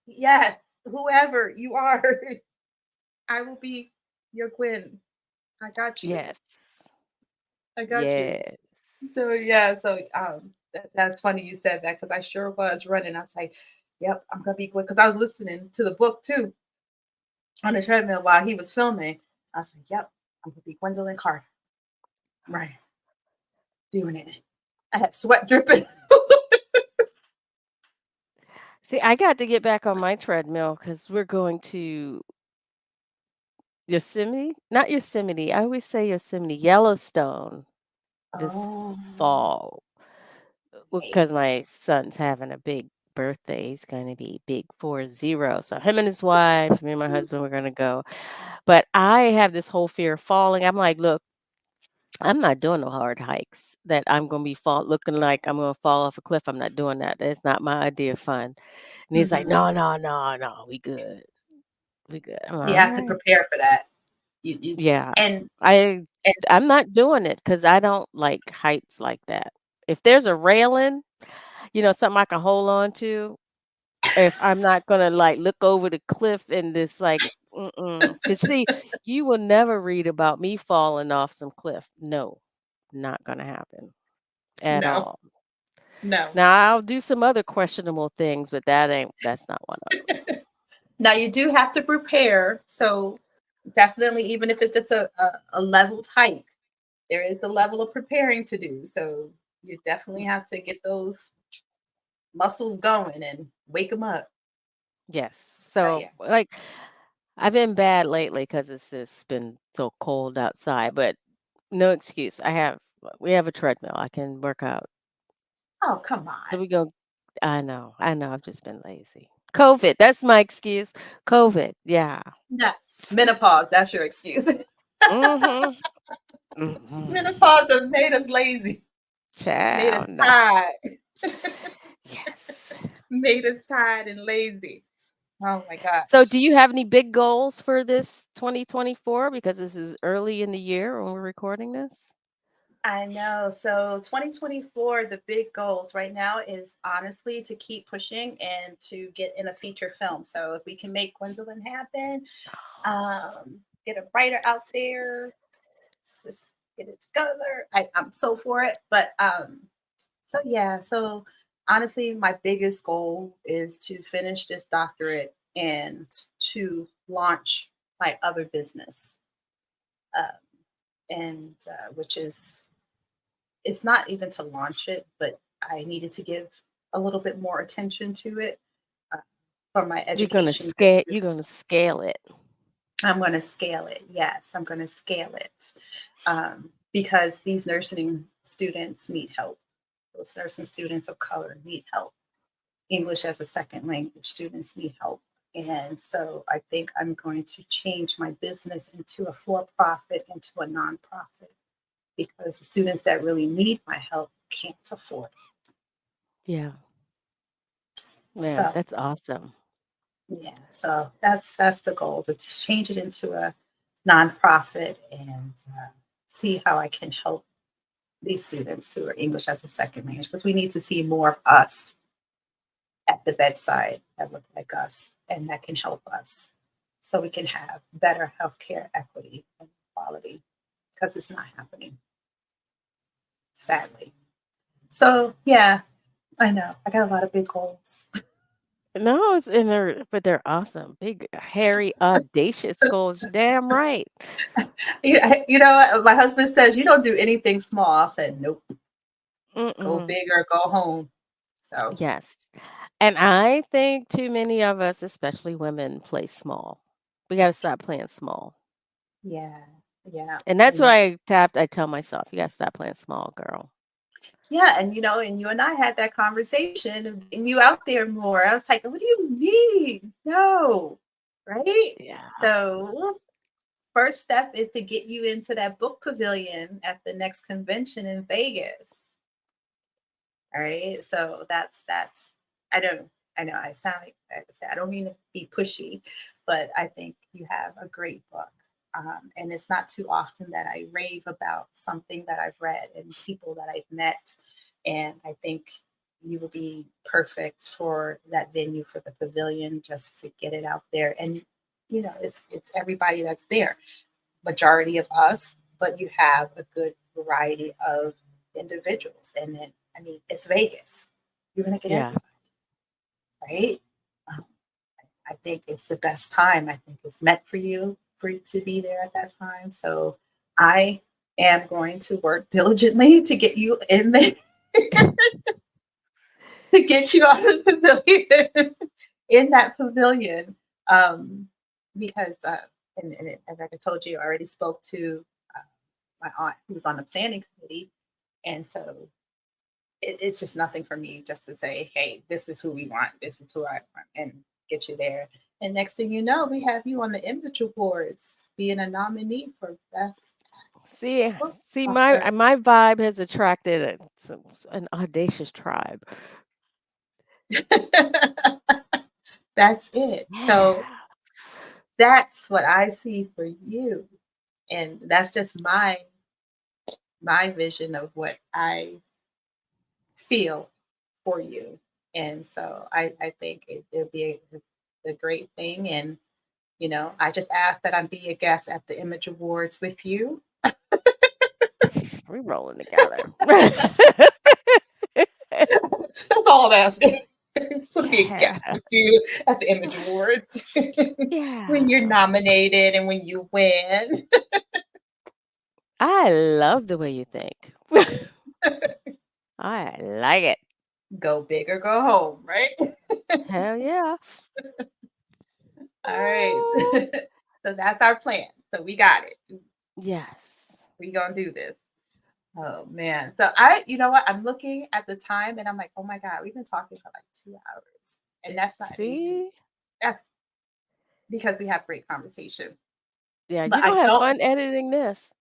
yes, whoever you are, I will be your Gwen. I got you. Yes. I got you. Yes. So yeah, that's funny you said that because I sure was running. I was like, "Yep, I'm gonna be Gwen." Because I was listening to the book too on the treadmill while he was filming. I was like, "Yep, I'm gonna be Gwendolyn Carter." Right, doing it. I had sweat dripping. See, I got to get back on my treadmill because we're going to Yosemite, not Yosemite. I always say Yosemite, Yellowstone this Oh, fall because nice. my son's having a big birthday. He's going to be big 40. So him and his wife, me and my husband, we're going to go. But I have this whole fear of falling. I'm like, look, I'm not doing no hard hikes that I'm going to be looking like I'm going to fall off a cliff. I'm not doing that. That's not my idea of fun. And he's like, Mhm. no, no, no, no, we good. We good. I'm like, You all have to right. prepare for that. You Yeah. and I and I'm not doing it because I don't like heights like that. If there's a railing, something I can hold on to, if I'm not gonna like look over the cliff and this like, because see, you will never read about me falling off some cliff. No, not gonna happen at no, all. no. Now I'll do some other questionable things, but that's not one of them. Now you do have to prepare. So definitely, even if it's just a leveled hike, there is a level of preparing to do. So you definitely have to get those muscles going and wake them up. Yes. But So yeah. like I've been bad lately because it's just been so cold outside, but no excuse. We have a treadmill. I can work out. Oh, come So on. we go. I know. I've just been lazy. COVID. That's my excuse. COVID. Yeah. No, menopause. That's your excuse. Mhm. Mhm. Menopause has made us lazy, made us Child, no. tired, Yes. made us tired and lazy. Oh my So, gosh. do you have any big goals for this 2024? Because this is early in the year when we're recording this. I know. So 2024, the big goals right now is honestly to keep pushing and to get in a feature film. So if we can make Gwendolyn happen, get a writer out there, just get it together. I'm so for it. But so yeah, so honestly, my biggest goal is to finish this doctorate and to launch my other business, uh, and which is it's not even to launch it, but I needed to give a little bit more attention to it uh, for my education You're business. gonna scale it. I'm going to scale it. Yes, I'm going to scale it because these nursing students need help. Those nursing students of color need help. English as a second language students need help. And so I think I'm going to change my business into a for profit, into a nonprofit, because the students that really need my help can't afford it. Yeah. Yeah, So that's awesome. yeah, so that's the goal, to change it into a nonprofit and see how I can help these students who are English as a second language, because we need to see more of us at the bedside that look like us and that can help us so we can have better healthcare equity and quality, because it's not happening, sadly. So yeah, I know I got a lot of big goals. No, it's in there, but they're awesome. Big, hairy, audacious goals. You're damn right. You know what? My husband says you don't do anything small. I said nope. Go Mm-mm. big or go home. So Yes. And I think too many of us, especially women, play small. We got to stop playing small. yeah, yeah, And that's what and I tell myself. You got to stop playing small, girl. yeah, and and you and I had that conversation of getting you out there more. I was like, what do you mean? No, right? Yeah. So first step is to get you into that book pavilion at the next convention in Vegas. All right. So that's I don't I know I sound like I said, I don't mean to be pushy, but I think you have a great book. And it's not too often that I rave about something that I've read and people that I've met. And I think you would be perfect for that venue, for the pavilion, just to get it out there. And it's everybody that's there, majority of us, but you have a good variety of individuals. And then, I mean, it's Vegas. You're going to get Yeah. everybody, right? Um, I think it's the best time. I think it's meant for you to be there at that time. So I am going to work diligently to get you in there, to get you out of the pavilion, in that pavilion. Um, because, and like I told you, I already spoke to uh, my aunt who was on the planning committee. And so it's just nothing for me just to say, hey, this is who we want, this is who I want, and get you there. And next thing you know, we have you on the Image Awards being a nominee for Best See, Book see, Author. my vibe has attracted an audacious tribe. That's it. So Yeah. that's what I see for you. And that's just my vision of what I feel for you. And so I think it'll be a great thing. And I just asked that I be a guest at the Image Awards with you. We rolling together. That's all I'm asking. Just want to be a guest Yeah. with you at the Image Awards when you're Yeah. nominated and when you win. I love the way you think. I like it. Go big or go home, right? Hell yeah. All right. Oh, So that's our plan. So we got it. yes. We gonna do this. Oh man. So you know what? I'm looking at the time and I'm like, oh my God, we've been talking for like 2 hours. And that's not even See? that's because we have great conversation. Yeah, But you're I gonna have don't fun editing this.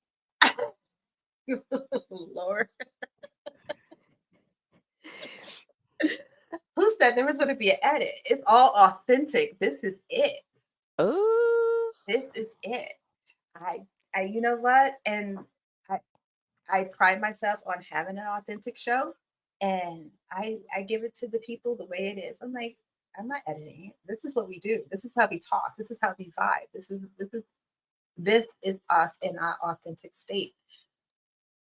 Lord. Who said there was gonna be an edit? It's all authentic. This is it. Ooh. This is it. I you know what? And I I pride myself on having an authentic show, and I give it to the people the way it is. I'm like, I'm not editing it. This is what we do. This is how we talk. This is how we vibe. This is us in our authentic state.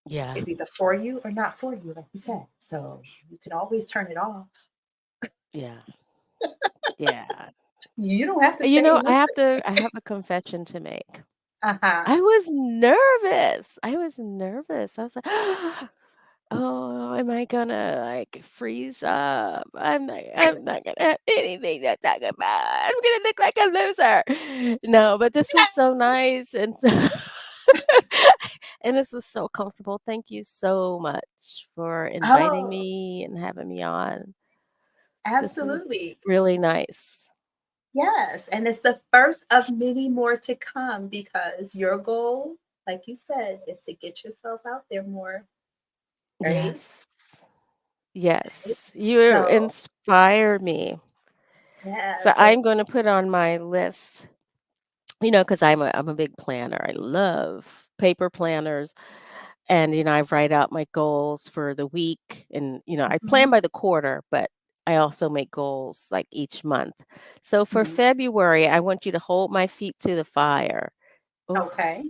Yeah. It's either for you or not for you, like you said. So you can always turn it off. Yeah. Yeah. You don't have to You stay know, and listen. I have a confession to make. Uh-huh. I was nervous. I was nervous. I was like, "Oh, am I gonna, like, freeze up? I'm not gonna have anything to talk about. I'm gonna look like a loser." No, but this was so nice and so and this was so comfortable. Thank you so much for inviting Oh, me and having me on. This was absolutely. really nice. Yes. And it's the first of many more to come because your goal, like you said, is to get yourself out there more, right? Yes. Right? Yes. You So, inspire me. yeah. So So, I'm gonna put on my list, because I'm a big planner. I love paper planners, and I write out my goals for the week, and I plan mhm, by the quarter, but I also make goals like each month. So for mhm. February, I want you to hold my feet to the fire. Oh, Okay.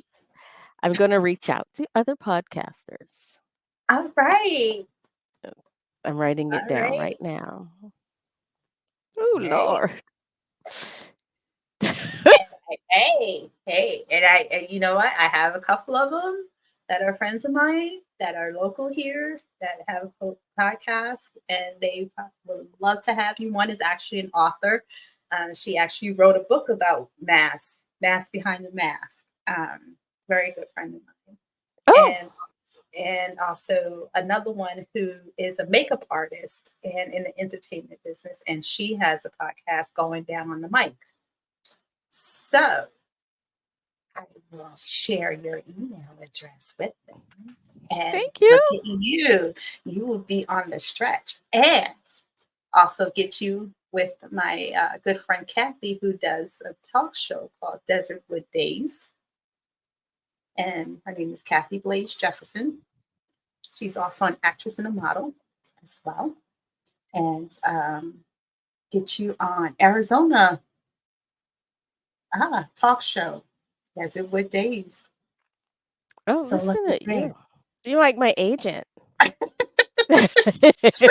I'm gonna reach out to other podcasters. All right. I'm writing it All down right. right now. Oh Hey. Lord. Hey, and you know what? I have a couple of them that are friends of mine that are local here that have a podcast, and they would love to have you. One is actually an author. She actually wrote a book about mask behind the mask. Very good friend of mine, Oh, and also another one who is a makeup artist and in the entertainment business, and she has a podcast going down on the mic. So I will share your email address with them. And thank you. look at you. You will be on the stretch. And also get you with my good friend Kathy, who does a talk show called Desertwood Days. And her name is Kathy Blaze Jefferson. She's also an actress and a model as well. And get you on Arizona talk show, Desertwood Days. Oh, So look listen at at there. you. You're like my agent. So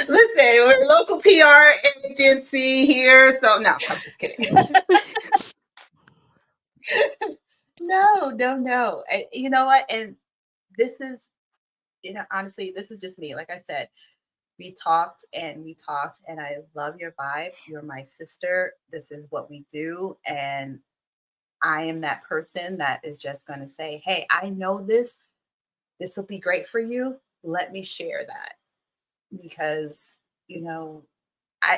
listen, we're a local PR agency here. So no, I'm just kidding. No, no, no. You know what? And this is, honestly, this is just me. Like I said, we talked, and I love your vibe. You're my sister. This is what we do. And I am that person that is just going to say, hey, I know this. This will be great for you. Let me share that because, you know,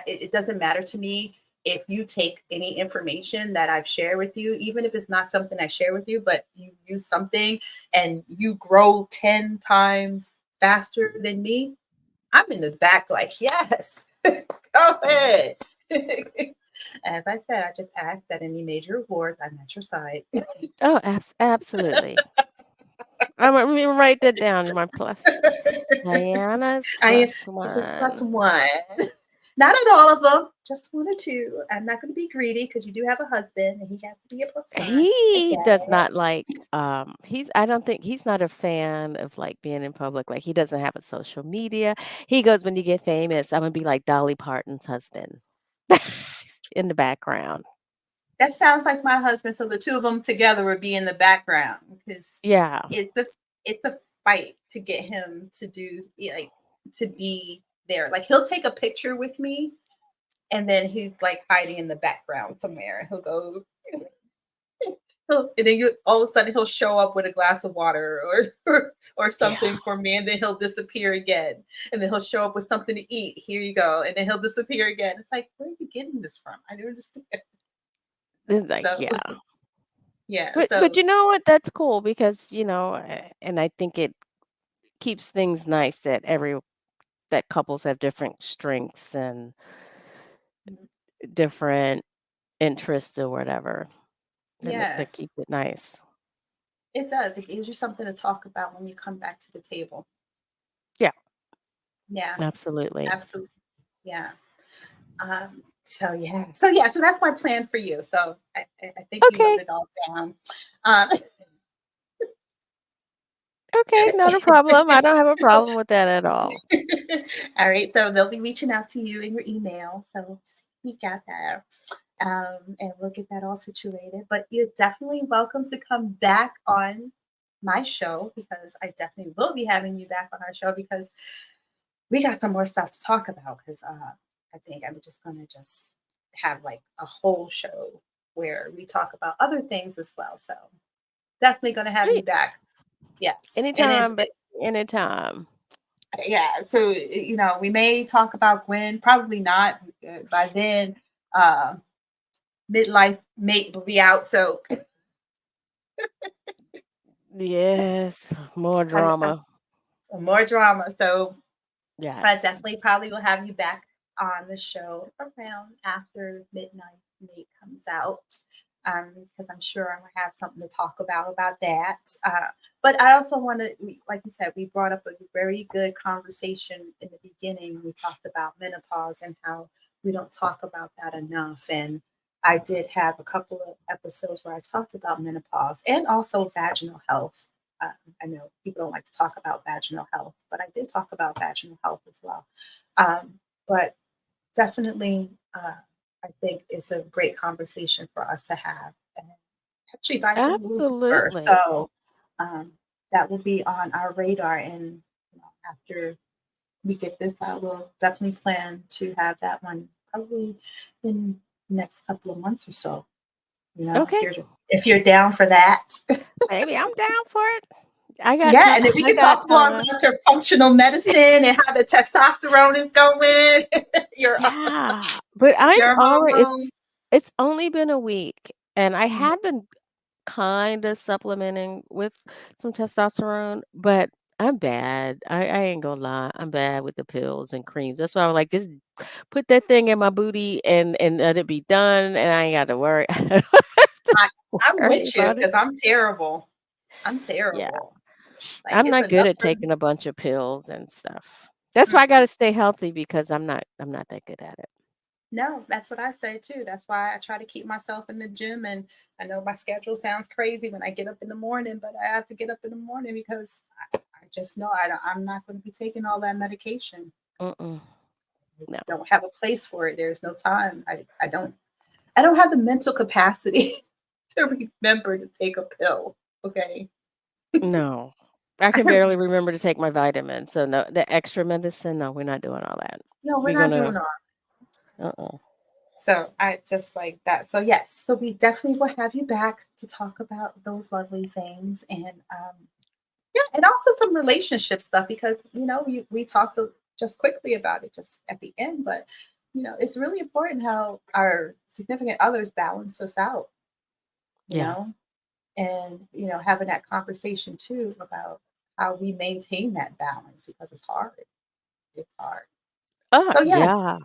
it doesn't matter to me if you take any information that I've shared with you, even if it's not something I share with you, but you use something and you grow 10 times faster than me. I'm in the back, like, yes, go ahead. As I said, I just asked that any major awards, I'm at your side. Oh, absolutely. I'm gonna write that down. My plus. Diana's I plus it's a plus one. one. Not at all of them, just one or two. I'm not going to be greedy because you do have a husband and he has to be a plus one. I He get does it. not like, I don't think he's not a fan of like being in public. Like he doesn't have a social media. He goes, when you get famous, I'm gonna be like Dolly Parton's husband in the background. That sounds like my husband. So the two of them together would be in the background because Yeah. it's a fight to get him to do like to be there. Like he'll take a picture with me and then he's like hiding in the background somewhere. He'll go and then all of a sudden he'll show up with a glass of water or Yeah. something for me, and then he'll disappear again, and then he'll show up with something to eat. Here you go, and then he'll disappear again. It's like, where are you getting this from? I don't understand. It's like, So yeah. yeah, But so you know what? That's cool because, and I think it keeps things nice that couples have different strengths and different interests or whatever. And yeah, that keeps it nice. It does. It gives you something to talk about when you come back to the table. Yeah, Yeah, absolutely. absolutely. Yeah. So that's my plan for you. So I think you wrote Okay. it all down. Um, Okay, not a problem. I don't have a problem with that at all. all right. So they'll be reaching out to you in your email. So just peek out there. And we'll get that all situated. But you're definitely welcome to come back on my show because I definitely will be having you back on our show because we got some more stuff to talk about. Because I think I'm just gonna just have like a whole show where we talk about other things as well. So definitely gonna have you Sweet. back. Yes, and Anytime, but anytime. yeah. So we may talk about Gwen. Probably not by then. Uh, Midlife mate will be out. So Yes, more I drama. more drama. So I Yes. definitely probably will have you back on the show around after Midnight Mate comes out. Because I'm sure I'm gonna have something to talk about that. But I also want to, like you said, we brought up a very good conversation in the beginning. We talked about menopause and how we don't talk about that enough. And I did have a couple of episodes where I talked about menopause and also vaginal health. Um, I know people don't like to talk about vaginal health, but I did talk about vaginal health as well. But definitely, I think it's a great conversation for us to have and actually dive in a little deeper. Absolutely. So um, that will be on our radar. And after we get this out, we'll definitely plan to have that one probably in the next couple of months or so. Okay. If you're down for that. Baby, I'm down for it. I got Yeah, time. and then we I can got talk more time. about your functional medicine and how the testosterone is going, your Yeah. But I'm your already hormones. it's only been a week and I Mhm. had been kind of supplementing with some testosterone, but I'm bad. I ain't gonna lie. I'm bad with the pills and creams. That's why I was like, just put that thing in my booty and let it be done, and I ain't got to worry. I don't have to I, I'm worry with you about it. because I'm terrible. I'm Yeah, terrible. Like I'm it's not good enough at for taking a bunch of pills and stuff. That's why I got mm-mm. to stay healthy because I'm not that good at it. No, that's what I say too. That's why I try to keep myself in the gym. And I know my schedule sounds crazy when I get up in the morning, but I have to get up in the morning because I just know I'm not going to be taking all that medication. Mm-mm. I No, don't have a place for it. There's no time. I don't have the mental capacity to remember to take a pill. Okay. no. I can barely remember to take my vitamins. So no, the extra medicine. No, we're not doing all that. No, we're We're not gonna. doing all. Uh-uh. So I just like that. So yes, so we definitely will have you back to talk about those lovely things and yeah, and also some relationship stuff because we talked just quickly about it just at the end, but it's really important how our significant others balance us out, you Yeah. know, and having that conversation too about how we maintain that balance because it's hard. It's hard. So yeah, Yeah.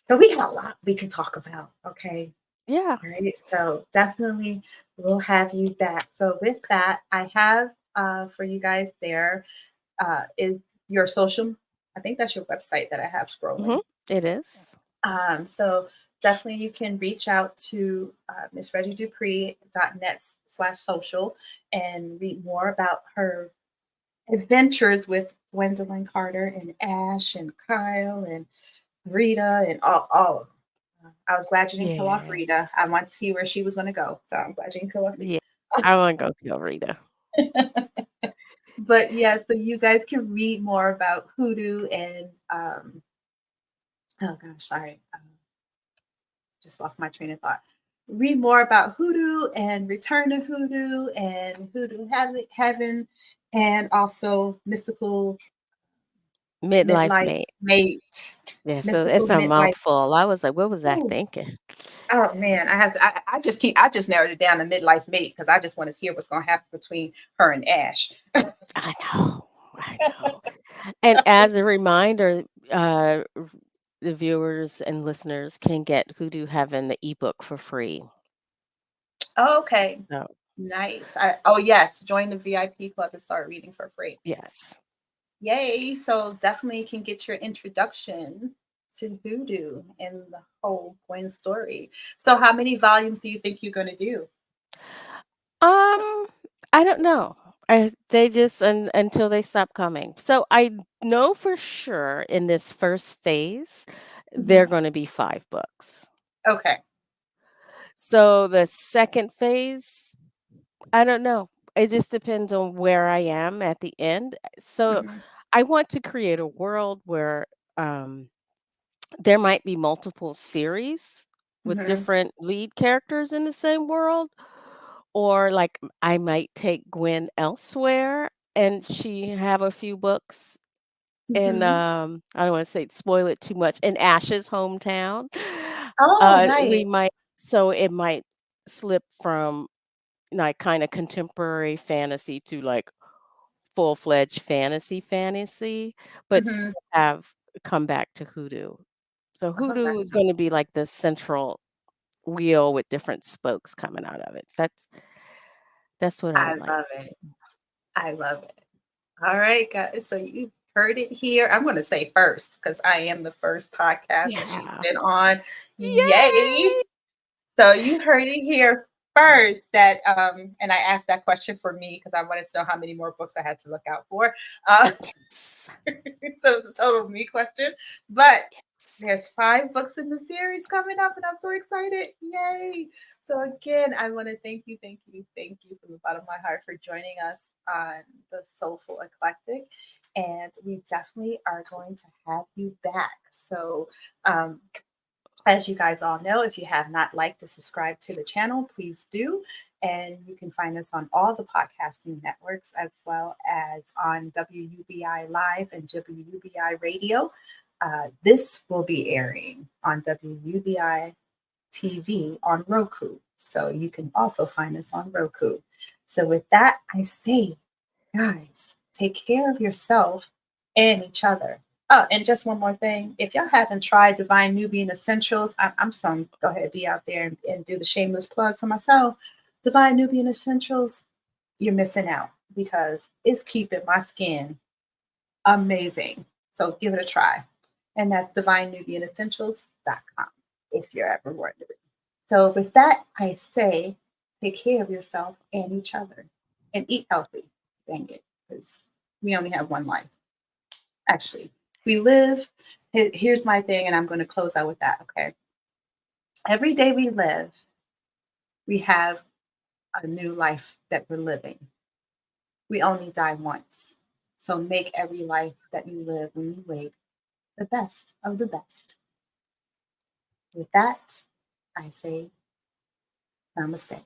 so we got a lot we can talk about. Okay. Yeah. All right. So definitely we'll have you back. So with that, I have for you guys there is your social. I think that's your website that I have Mhm. scrolling. It is. So definitely you can reach out to Miss Reggie Dupree.net/social and read more about her adventures with Gwendolyn Carter and Ash and Kyle and Rita and all of them. I was glad you didn't kill off Rita. Yes. I want to see where she was going to go. So I'm glad you didn't kill off Yeah. I wanna go kill Rita. Rita. But yeah, so you guys can read more about hoodoo and oh gosh, sorry, just lost my train of thought. Read more about hoodoo and return to hoodoo and hoodoo heaven and also mystical Midlife midlife mate. mate. Yeah, so Mystical it's a midlife. mouthful. I was like, "What was I Ooh, thinking?" oh man, I have to. I just narrowed it down to midlife mate because I just want to hear what's going to happen between her and Ash. I know. I know. And as a reminder, the viewers and listeners can get Hoodoo Heaven, the ebook for free. Okay, So Nice. Oh, yes. Join the VIP club and start reading for free. Yes. Yay. So definitely can get your introduction to hoodoo and the whole Gwen story. So how many volumes do you think you're going to do? Um, I don't know. They just until they stop coming. So I know for sure in this first phase, they're Mhm. going to be 5 books. Okay. So the second phase, I don't know. It just depends on where I am at the end. So Mhm. I want to create a world where um, there might be multiple series with Mhm. different lead characters in the same world, or like I might take Gwen elsewhere and she have a few books in Mhm. I don't want to say spoil it too much in Ash's hometown. Oh, We nice. might so it might slip from like kind of contemporary fantasy to like full-fledged fantasy, but Mhm. still have come back to Hoodoo. So Oh, Hoodoo that's is gonna be like the central wheel with different spokes coming out of it. That's what I I would like. love it. I love it. All right, guys. So you heard it here. I'm going to say first because I am the first podcast that she's Yeah. been on. Yay. Yay! So you heard it here first that and I asked that question for me because I wanted to know how many more books I had to look out for. Yes. So it's a total me question. But there's 5 books in the series coming up, and I'm so excited. Yay. So again, I want to thank you from the bottom of my heart for joining us on the Soulful Eclectic. And we definitely are going to have you back. So um, as you guys all know, if you have not liked or subscribed to the channel, please do. And you can find us on all the podcasting networks as well as on WUBI Live and WUBI Radio. This will be airing on WUBI TV on Roku. So you can also find us on Roku. So, with that, I say, guys, take care of yourself and each other. Oh, and just one more thing. If y'all haven't tried Divine Nubian Essentials, I'm just going to go ahead and be out there and do the shameless plug for myself. Divine Nubian Essentials, you're missing out because it's keeping my skin amazing. So give it a try. And that's divinenubianessentials.com if you're ever wondering. So with that, I say take care of yourself and each other and eat healthy. Dang it, because we only have one life. Actually, we live. Here's my thing, and I'm going to close out with that. Okay. Every day we live, we have a new life that we're living. We only die once. So make every life that you live when you wake the best of the best. With that, I say namaste.